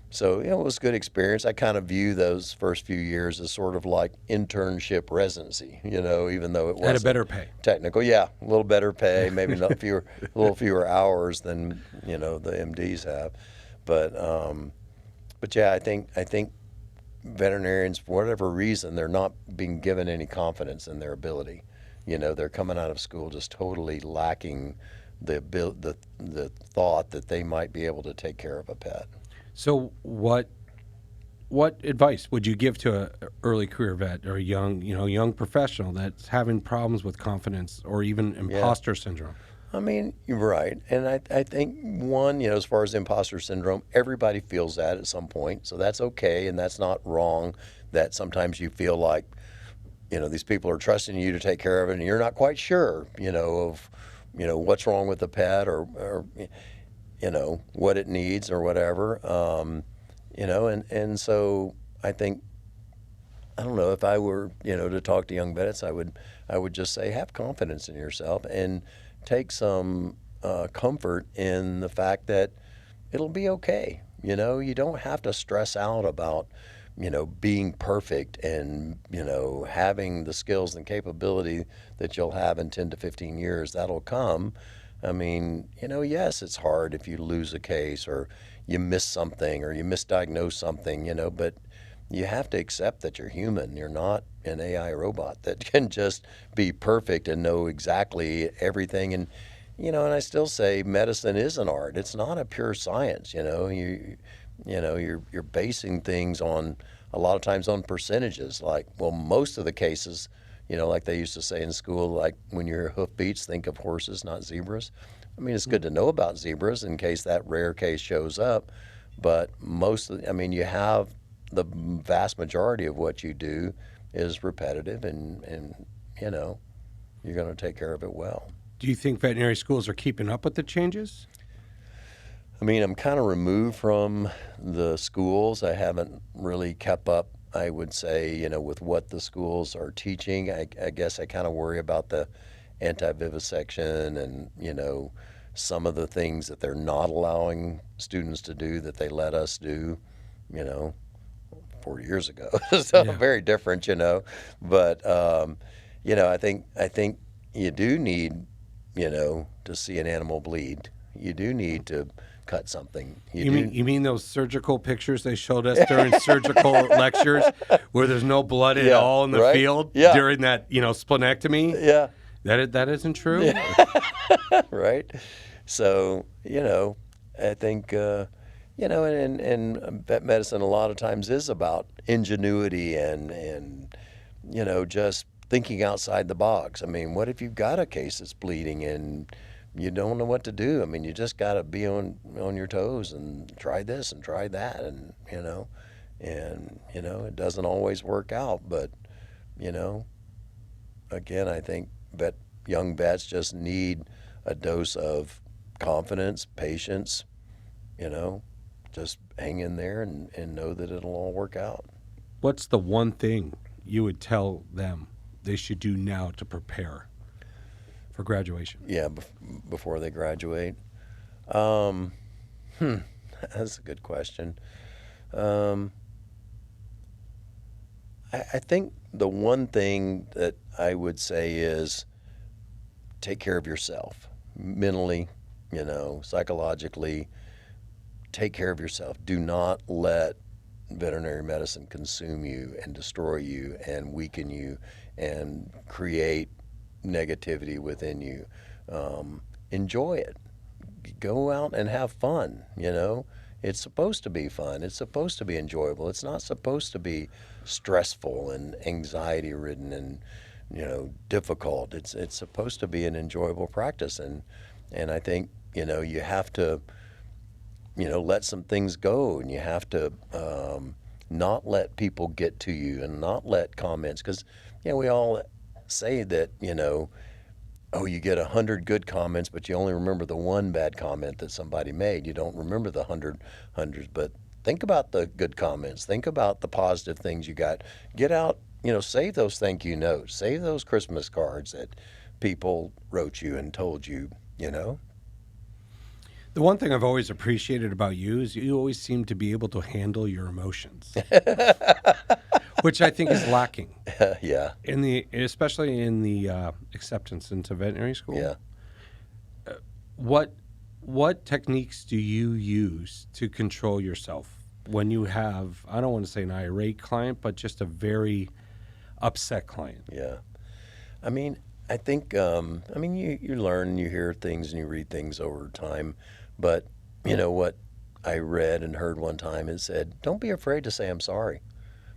[SPEAKER 2] so, it was a good experience. I kind of view those first few years as sort of like internship residency, even though it was
[SPEAKER 1] At a better pay.
[SPEAKER 2] technical. Yeah, a little better pay, maybe a little fewer hours than, the MDs have. But yeah, I think veterinarians, for whatever reason, they're not being given any confidence in their ability. They're coming out of school just totally lacking the thought that they might be able to take care of a pet.
[SPEAKER 1] So what advice would you give to an early career vet or a young professional that's having problems with confidence or even imposter syndrome?
[SPEAKER 2] I mean, you're right. And I think one, as far as imposter syndrome, everybody feels that at some point. So that's okay. And that's not wrong that sometimes you feel like, these people are trusting you to take care of it and you're not quite sure, of, what's wrong with the pet or what it needs or whatever. And so I think, I don't know, if I were, to talk to young vets, I would just say, have confidence in yourself and take some comfort in the fact that it'll be okay. You don't have to stress out about, being perfect and, having the skills and capability that you'll have in 10 to 15 years. That'll come. I mean, yes, it's hard if you lose a case or you miss something or you misdiagnose something, but you have to accept that you're human. You're not an AI robot that can just be perfect and know exactly everything. And, and I still say medicine is an art. It's not a pure science. You're basing things on, a lot of times, on percentages. Like, well, most of the cases, like they used to say in school, like when your hoof beats, think of horses, not zebras. I mean, it's good to know about zebras in case that rare case shows up, but you have the vast majority of what you do is repetitive, and you're going to take care of it well.
[SPEAKER 1] Do you think veterinary schools are keeping up with the changes?
[SPEAKER 2] I mean, I'm kind of removed from the schools. I haven't really kept up, I would say, with what the schools are teaching. I guess I kind of worry about the anti-vivisection and, some of the things that they're not allowing students to do that they let us do, 40 years ago. So very different, But, I think you do need, to see an animal bleed. You do need to cut something.
[SPEAKER 1] You mean those surgical pictures they showed us during surgical lectures where there's no blood at all in the field during that, splenectomy?
[SPEAKER 2] Yeah.
[SPEAKER 1] That isn't true?
[SPEAKER 2] Yeah. Right. So, I think, and vet medicine a lot of times is about ingenuity and just thinking outside the box. I mean, what if you've got a case that's bleeding and you don't know what to do? I mean, you just got to be on your toes and try this and try that, and it doesn't always work out. But again, I think young vets just need a dose of confidence, patience. Just hang in there and know that it'll all work out.
[SPEAKER 1] What's the one thing you would tell them they should do now to prepare for graduation?
[SPEAKER 2] Yeah, before they graduate. That's a good question. I think the one thing that I would say is take care of yourself mentally, psychologically. Take care of yourself. Do not let veterinary medicine consume you and destroy you and weaken you and create negativity within you. Enjoy it. go out and have fun, you know. It's supposed to be fun. It's supposed to be enjoyable. It's not supposed to be stressful and anxiety ridden and, you know, difficult. It's supposed to be an enjoyable practice. And I think, you know, you have to, you know, let some things go, and you have to not let people get to you, and not let comments, because, you know, we all say that, you know, oh, you get 100 good comments, but you only remember the one bad comment that somebody made. You don't remember the hundreds. But think about the good comments. Think about the positive things you got. Get out, you know, save those thank you notes. Save those Christmas cards that people wrote you and told you, you know.
[SPEAKER 1] The one thing I've always appreciated about you is you always seem to be able to handle your emotions, which I think is lacking.
[SPEAKER 2] Yeah.
[SPEAKER 1] Especially in the acceptance into veterinary school.
[SPEAKER 2] Yeah.
[SPEAKER 1] What techniques do you use to control yourself when you have, I don't want to say an irate client, but just a very upset client?
[SPEAKER 2] Yeah. I mean, I think, you learn, you hear things and you read things over time. But, you know, what I read and heard one time, it said, don't be afraid to say I'm sorry.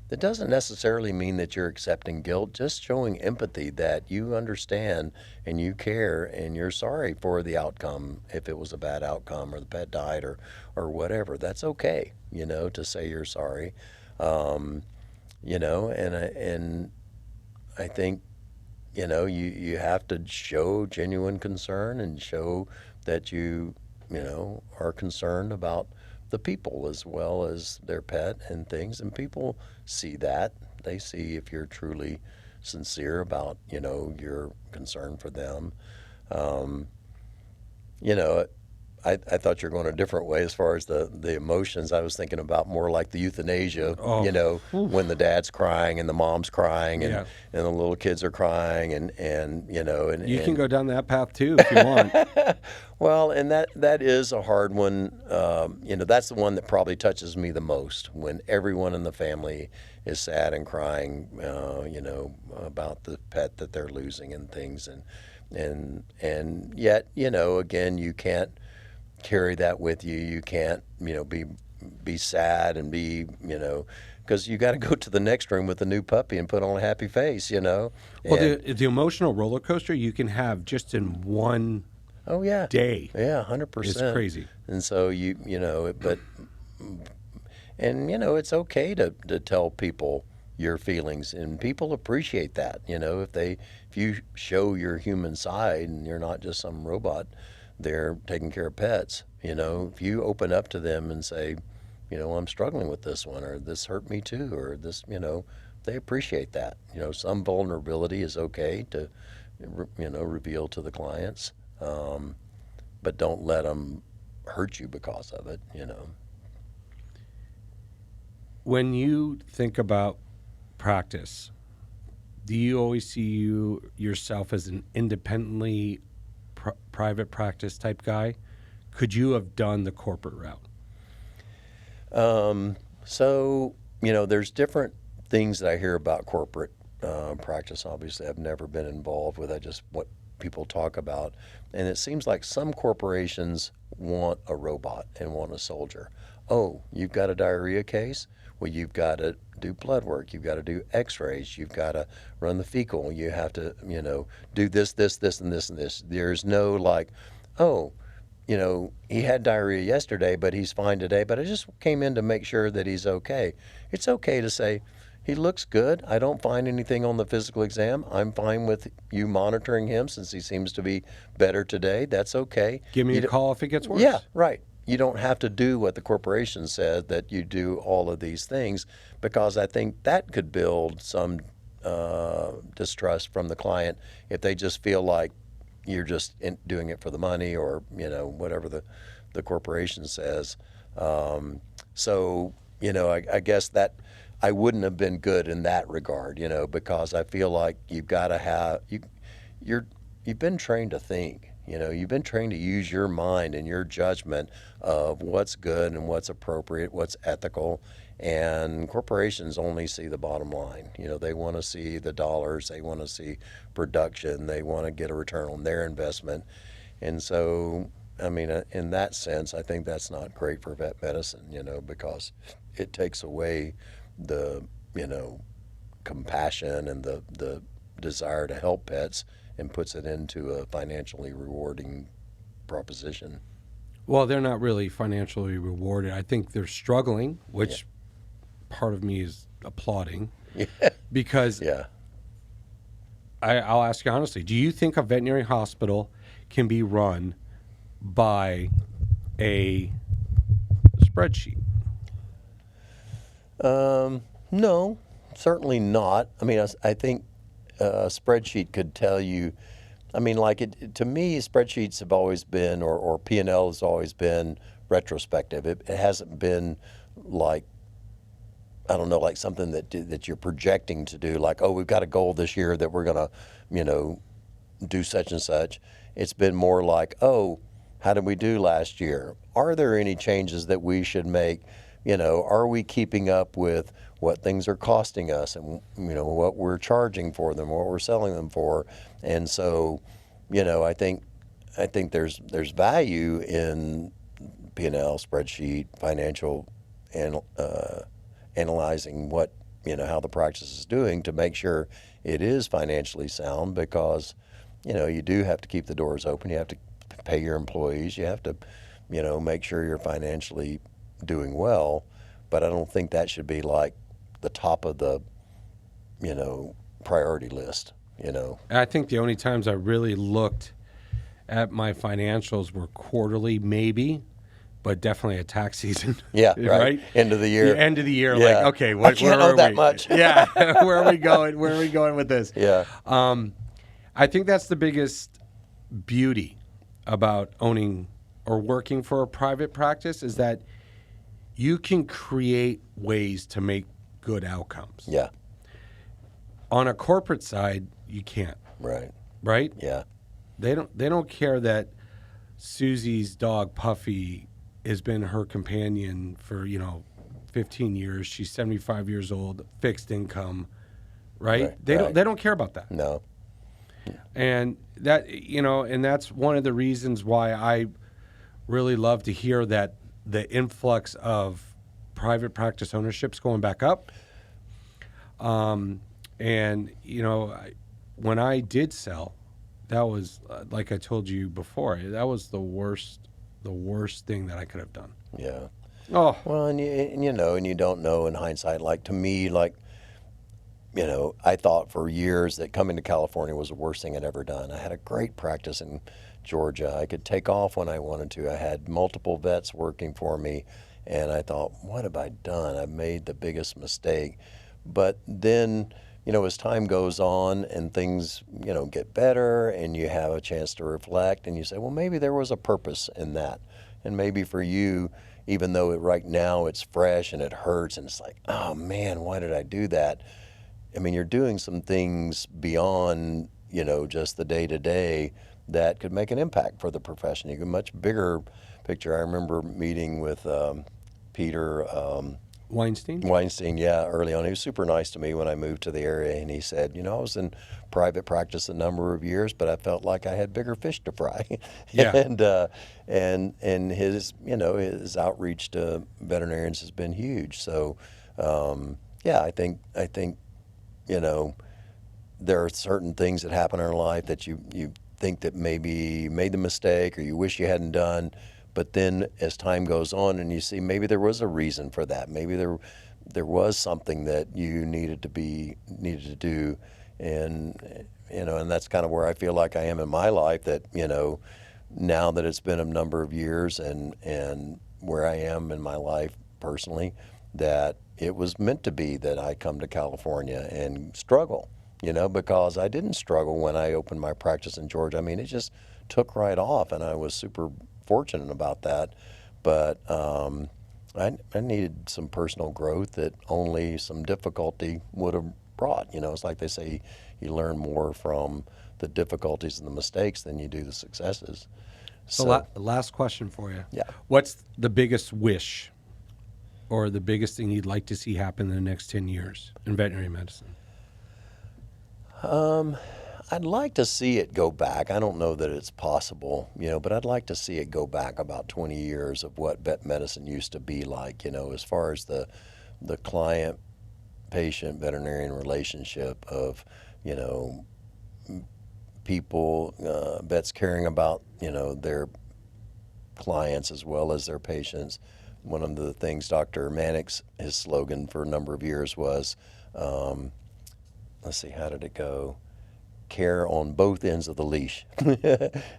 [SPEAKER 2] That doesn't necessarily mean that you're accepting guilt, just showing empathy that you understand and you care and you're sorry for the outcome, if it was a bad outcome or the pet died or whatever. That's okay, you know, to say you're sorry. You know, and I think, you know, you have to show genuine concern and show that you know, are concerned about the people as well as their pet and things. And people see that. They see if you're truly sincere about, you know, your concern for them. You know, I thought you were going a different way as far as the emotions. I was thinking about more like the euthanasia, you know, when the dad's crying and the mom's crying and the little kids are crying and you know. And
[SPEAKER 1] you can go down that path too if you want.
[SPEAKER 2] Well, and that is a hard one. You know, that's the one that probably touches me the most, when everyone in the family is sad and crying, you know, about the pet that they're losing and things. And yet, you know, again, you can't carry that with you. You can't, you know, be sad and be, you know, because you got to go to the next room with a new puppy and put on a happy face, you know.
[SPEAKER 1] Well, the emotional roller coaster you can have just in one day.
[SPEAKER 2] Yeah, 100%.
[SPEAKER 1] It's crazy.
[SPEAKER 2] And so you know, and you know, it's okay to tell people your feelings, and people appreciate that. You know, if you show your human side and you're not just some robot there taking care of pets, you know, if you open up to them and say, you know, I'm struggling with this one, or this hurt me too, or this, you know, they appreciate that. You know, some vulnerability is okay to, you know, reveal to the clients, but don't let them hurt you because of it, you know.
[SPEAKER 1] When you think about practice, do you always see yourself as an independently private practice type guy? Could you have done the corporate route?
[SPEAKER 2] So, you know, there's different things that I hear about corporate practice. Obviously, I've never been involved with it, just what people talk about. And it seems like some corporations want a robot and want a soldier. Oh, you've got a diarrhea case? Well, you've got to do blood work. You've got to do x-rays. You've got to run the fecal. You have to, you know, do this, and this. There's no like, oh, you know, he had diarrhea yesterday, but he's fine today. But I just came in to make sure that he's okay. It's okay to say, he looks good. I don't find anything on the physical exam. I'm fine with you monitoring him since he seems to be better today. That's okay.
[SPEAKER 1] Give me a call if it gets worse.
[SPEAKER 2] Yeah, right. You don't have to do what the corporation said, that you do all of these things, because I think that could build some distrust from the client if they just feel like you're just doing it for the money, or, you know, whatever the corporation says. So, you know, I guess that I wouldn't have been good in that regard, you know, because I feel like you've got to have, you've been trained to think. You know, you've been trained to use your mind and your judgment of what's good and what's appropriate, what's ethical. And corporations only see the bottom line. You know, they want to see the dollars. They want to see production. They want to get a return on their investment. And so, I mean, in that sense, I think that's not great for vet medicine, because it takes away the, compassion and the desire to help pets and puts it into a financially rewarding proposition.
[SPEAKER 1] Well, they're not really financially rewarded. I think they're struggling, which part of me is applauding.
[SPEAKER 2] Yeah.
[SPEAKER 1] Because
[SPEAKER 2] Yeah.
[SPEAKER 1] I'll ask you honestly, do you think a veterinary hospital can be run by a spreadsheet?
[SPEAKER 2] No, certainly not. I mean, I think a spreadsheet could tell you. I mean, to me, spreadsheets have always been, or P&L has always been retrospective. It hasn't been like, I don't know, like something that you're projecting to do. Like, oh, we've got a goal this year that we're gonna, do such and such. It's been more like, oh, how did we do last year? Are there any changes that we should make? Are we keeping up with what things are costing us and, what we're charging for them, what we're selling them for? And so, I think there's value in P&L spreadsheet, financial, and analyzing what, how the practice is doing to make sure it is financially sound, because, you do have to keep the doors open. You have to pay your employees. You have to, make sure you're financially doing well. But I don't think that should be like the top of the, priority list,
[SPEAKER 1] I think the only times I really looked at my financials were quarterly, maybe, but definitely at tax season.
[SPEAKER 2] Yeah,
[SPEAKER 1] right.
[SPEAKER 2] End of the year.
[SPEAKER 1] The end of the year,
[SPEAKER 2] Yeah.
[SPEAKER 1] like, okay,
[SPEAKER 2] I can't owe that much.
[SPEAKER 1] Yeah, where are we going? Where are we going with this?
[SPEAKER 2] Yeah.
[SPEAKER 1] I think that's the biggest beauty about owning or working for a private practice is that you can create ways to make good outcomes.
[SPEAKER 2] Yeah.
[SPEAKER 1] On a corporate side, you can't.
[SPEAKER 2] Right.
[SPEAKER 1] Right?
[SPEAKER 2] Yeah.
[SPEAKER 1] They don't care that Susie's dog Puffy has been her companion for 15 years. She's 75 years old, fixed income, right? They don't care about that.
[SPEAKER 2] No.
[SPEAKER 1] And that and that's one of the reasons why I really love to hear that the influx of private practice ownerships going back up. And when I did sell, that was like I told you before, that was the worst thing that I could have done.
[SPEAKER 2] Yeah.
[SPEAKER 1] Oh,
[SPEAKER 2] Well, and you don't know in hindsight. Like, to me, I thought for years that coming to California was the worst thing I'd ever done. I had a great practice in Georgia. I could take off when I wanted to. I had multiple vets working for me, and I thought, what have I done? I've made the biggest mistake. But then, as time goes on and things, get better and you have a chance to reflect and you say, well, maybe there was a purpose in that. And maybe for you, even though right now it's fresh and it hurts and it's like, oh man, why did I do that? I mean, you're doing some things beyond, just the day-to-day that could make an impact for the profession. You get a much bigger picture. I remember meeting with Peter
[SPEAKER 1] Weinstein,
[SPEAKER 2] yeah, early on. He was super nice to me when I moved to the area, and he said, I was in private practice a number of years, but I felt like I had bigger fish to fry.
[SPEAKER 1] Yeah.
[SPEAKER 2] and his, his outreach to veterinarians has been huge. So, I think, there are certain things that happen in our life that you think that maybe you made the mistake or you wish you hadn't done. But then as time goes on and you see maybe there was a reason for that. Maybe there was something that you needed to do. And, and that's kind of where I feel like I am in my life, that, now that it's been a number of years and where I am in my life personally, that it was meant to be that I come to California and struggle, because I didn't struggle when I opened my practice in Georgia. I mean, it just took right off, and I was super fortunate about that. But I needed some personal growth that only some difficulty would have brought. It's like they say, you learn more from the difficulties and the mistakes than you do the successes.
[SPEAKER 1] So last question for you.
[SPEAKER 2] Yeah.
[SPEAKER 1] What's the biggest wish or the biggest thing you'd like to see happen in the next 10 years in veterinary medicine?
[SPEAKER 2] I'd like to see it go back. I don't know that it's possible, but I'd like to see it go back about 20 years of what vet medicine used to be like, as far as the client patient veterinarian relationship of, people, vets caring about, their clients as well as their patients. One of the things Dr. Mannix, his slogan for a number of years was, let's see, how did it go? Care on both ends of the leash.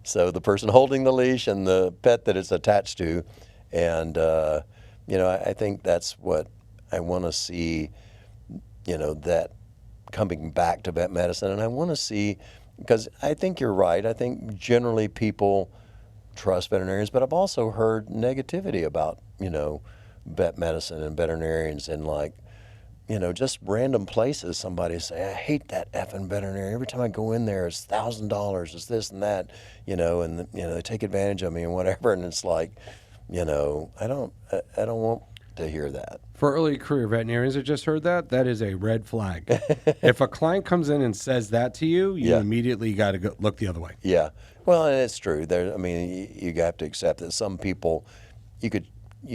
[SPEAKER 2] So the person holding the leash and the pet that it's attached to. And, I think that's what I want to see, that coming back to vet medicine. And I want to see, because I think you're right. I think generally people trust veterinarians, but I've also heard negativity about, vet medicine and veterinarians, and just random places. Somebody say, I hate that effing veterinarian. Every time I go in there, it's $1,000, it's this and that, and they take advantage of me and whatever. And it's like, I don't want to hear that.
[SPEAKER 1] For early career veterinarians that just heard that, that is a red flag. If a client comes in and says that to you, you immediately got to go look the other way.
[SPEAKER 2] Yeah. Well, and it's true. You have to accept that some people, you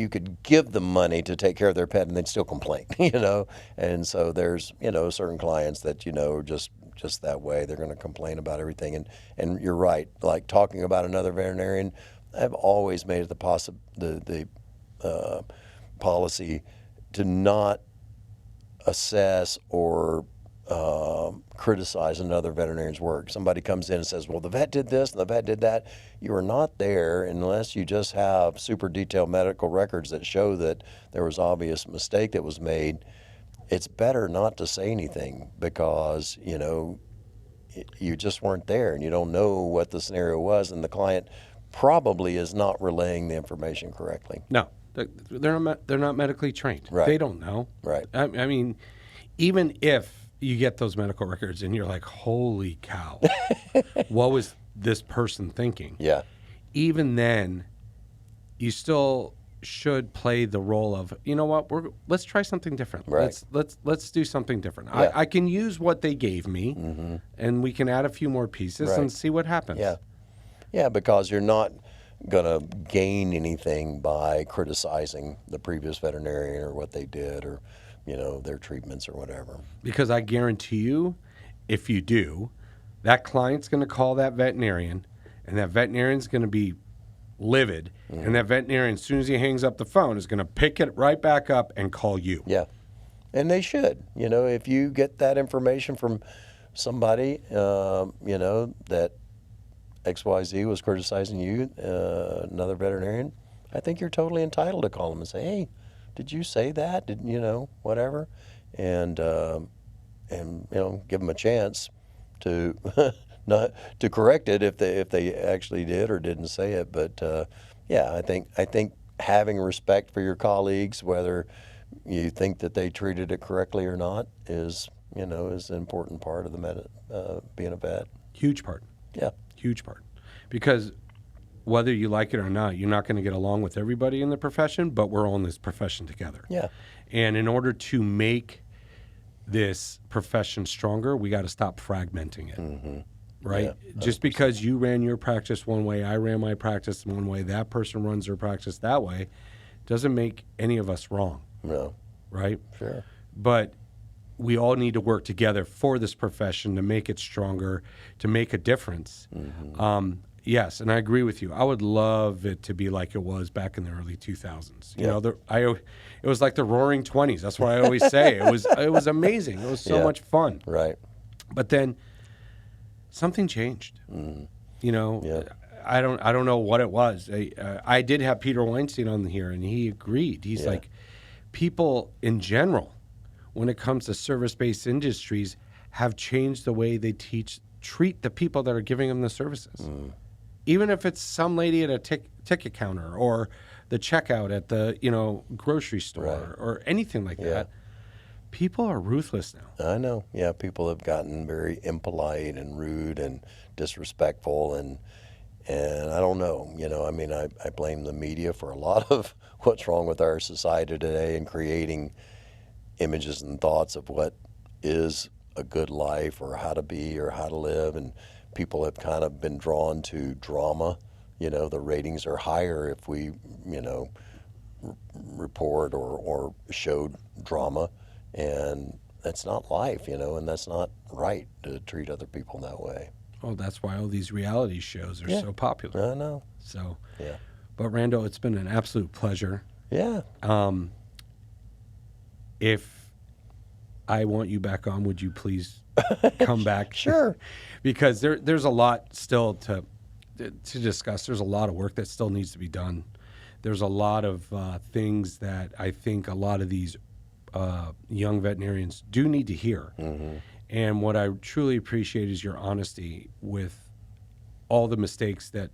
[SPEAKER 2] could give them money to take care of their pet and they'd still complain, And so there's, certain clients that, are just that way. They're going to complain about everything. And you're right. Like talking about another veterinarian, I've always made it the policy to not assess or criticize another veterinarian's work. Somebody comes in and says, well, the vet did this and the vet did that. You are not there unless you just have super detailed medical records that show that there was obvious mistake that was made. It's better not to say anything because, you just weren't there and you don't know what the scenario was, and the client probably is not relaying the information correctly.
[SPEAKER 1] No, they're not medically trained.
[SPEAKER 2] Right.
[SPEAKER 1] They don't know.
[SPEAKER 2] Right.
[SPEAKER 1] I mean, even if you get those medical records and you're like, holy cow, what was this person thinking?
[SPEAKER 2] Yeah.
[SPEAKER 1] Even then, you still should play the role of, you know what, let's try something different.
[SPEAKER 2] Right.
[SPEAKER 1] Let's do something different.
[SPEAKER 2] Yeah.
[SPEAKER 1] I can use what they gave me, and we can add a few more pieces and see what happens.
[SPEAKER 2] Yeah. Yeah, because you're not going to gain anything by criticizing the previous veterinarian or what they did or, their treatments or whatever.
[SPEAKER 1] Because I guarantee you, if you do, that client's going to call that veterinarian, and that veterinarian's going to be livid, and that veterinarian, as soon as he hangs up the phone, is going to pick it right back up and call you.
[SPEAKER 2] Yeah, and they should. If you get that information from somebody, that XYZ was criticizing you, another veterinarian, I think you're totally entitled to call them and say, hey, did you say that? Did whatever? And give them a chance to not to correct it if they actually did or didn't say it. But I think having respect for your colleagues, whether you think that they treated it correctly or not, is an important part of being a vet.
[SPEAKER 1] Huge part.
[SPEAKER 2] Yeah.
[SPEAKER 1] Huge part. Because whether you like it or not, you're not going to get along with everybody in the profession, but we're all in this profession together.
[SPEAKER 2] Yeah.
[SPEAKER 1] And in order to make this profession stronger, we got to stop fragmenting it. Right?
[SPEAKER 2] Yeah,
[SPEAKER 1] just because you ran your practice one way, I ran my practice one way, that person runs their practice that way, doesn't make any of us wrong.
[SPEAKER 2] No.
[SPEAKER 1] Right?
[SPEAKER 2] Sure.
[SPEAKER 1] But we all need to work together for this profession to make it stronger, to make a difference. Yes, and I agree with you. I would love it to be like it was back in the early 2000s. You know, it was like the Roaring 20s. That's what I always say. It was amazing. It was so much fun.
[SPEAKER 2] Right.
[SPEAKER 1] But then something changed. You know, I don't know what it was. I did have Peter Weinstein on here, and he agreed. He's like, people in general, when it comes to service-based industries, have changed the way they treat the people that are giving them the services. Even if it's some lady at a ticket counter or the checkout at the grocery store or anything like that, people are ruthless now.
[SPEAKER 2] I know. Yeah, people have gotten very impolite and rude and disrespectful, and I don't know. I mean, I blame the media for a lot of what's wrong with our society today and creating images and thoughts of what is a good life or how to be or how to live, and people have kind of been drawn to drama. The ratings are higher if we, report or showed drama, and that's not life, and that's not right to treat other people that way.
[SPEAKER 1] Oh, that's why all these reality shows are so popular.
[SPEAKER 2] I know.
[SPEAKER 1] So,
[SPEAKER 2] Yeah.
[SPEAKER 1] but Rando, it's been an absolute pleasure.
[SPEAKER 2] Yeah.
[SPEAKER 1] If I want you back on, would you please come back?
[SPEAKER 2] Sure.
[SPEAKER 1] Because there's a lot still to discuss. There's a lot of work that still needs to be done. There's a lot of things that I think a lot of these young veterinarians do need to hear.
[SPEAKER 2] Mm-hmm.
[SPEAKER 1] And what I truly appreciate is your honesty with all the mistakes that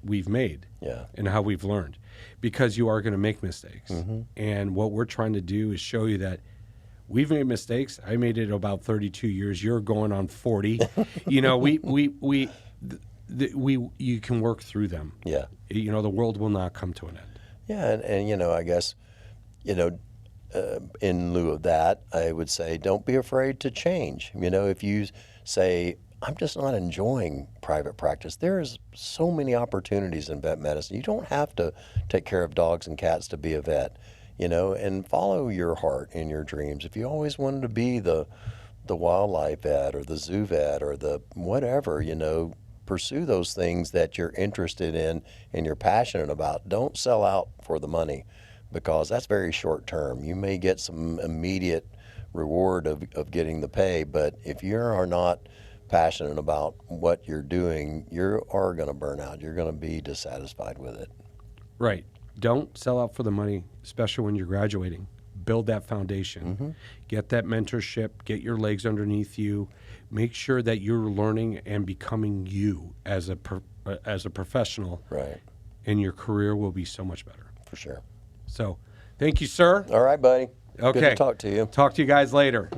[SPEAKER 1] we've made and how we've learned, because you are going to make mistakes.
[SPEAKER 2] Mm-hmm.
[SPEAKER 1] And what we're trying to do is show you that we've made mistakes. I made it about 32 years. You're going on 40. You can work through them.
[SPEAKER 2] Yeah.
[SPEAKER 1] The world will not come to an end.
[SPEAKER 2] Yeah. And I guess, in lieu of that, I would say don't be afraid to change. If you say, I'm just not enjoying private practice, there's so many opportunities in vet medicine. You don't have to take care of dogs and cats to be a vet, and follow your heart and your dreams. If you always wanted to be the wildlife vet or the zoo vet or the whatever, pursue those things that you're interested in and you're passionate about. Don't sell out for the money, because that's very short term. You may get some immediate reward of getting the pay, but if you are not passionate about what you're doing, you are going to burn out. You're going to be dissatisfied with it.
[SPEAKER 1] Right. Don't sell out for the money, especially when you're graduating. Build that foundation.
[SPEAKER 2] Mm-hmm.
[SPEAKER 1] Get that mentorship. Get your legs underneath you. Make sure that you're learning and becoming you as a professional.
[SPEAKER 2] Right.
[SPEAKER 1] And your career will be so much better.
[SPEAKER 2] For sure.
[SPEAKER 1] So, thank you, sir.
[SPEAKER 2] All right, buddy.
[SPEAKER 1] Okay.
[SPEAKER 2] Good to talk to you.
[SPEAKER 1] Talk to you guys later.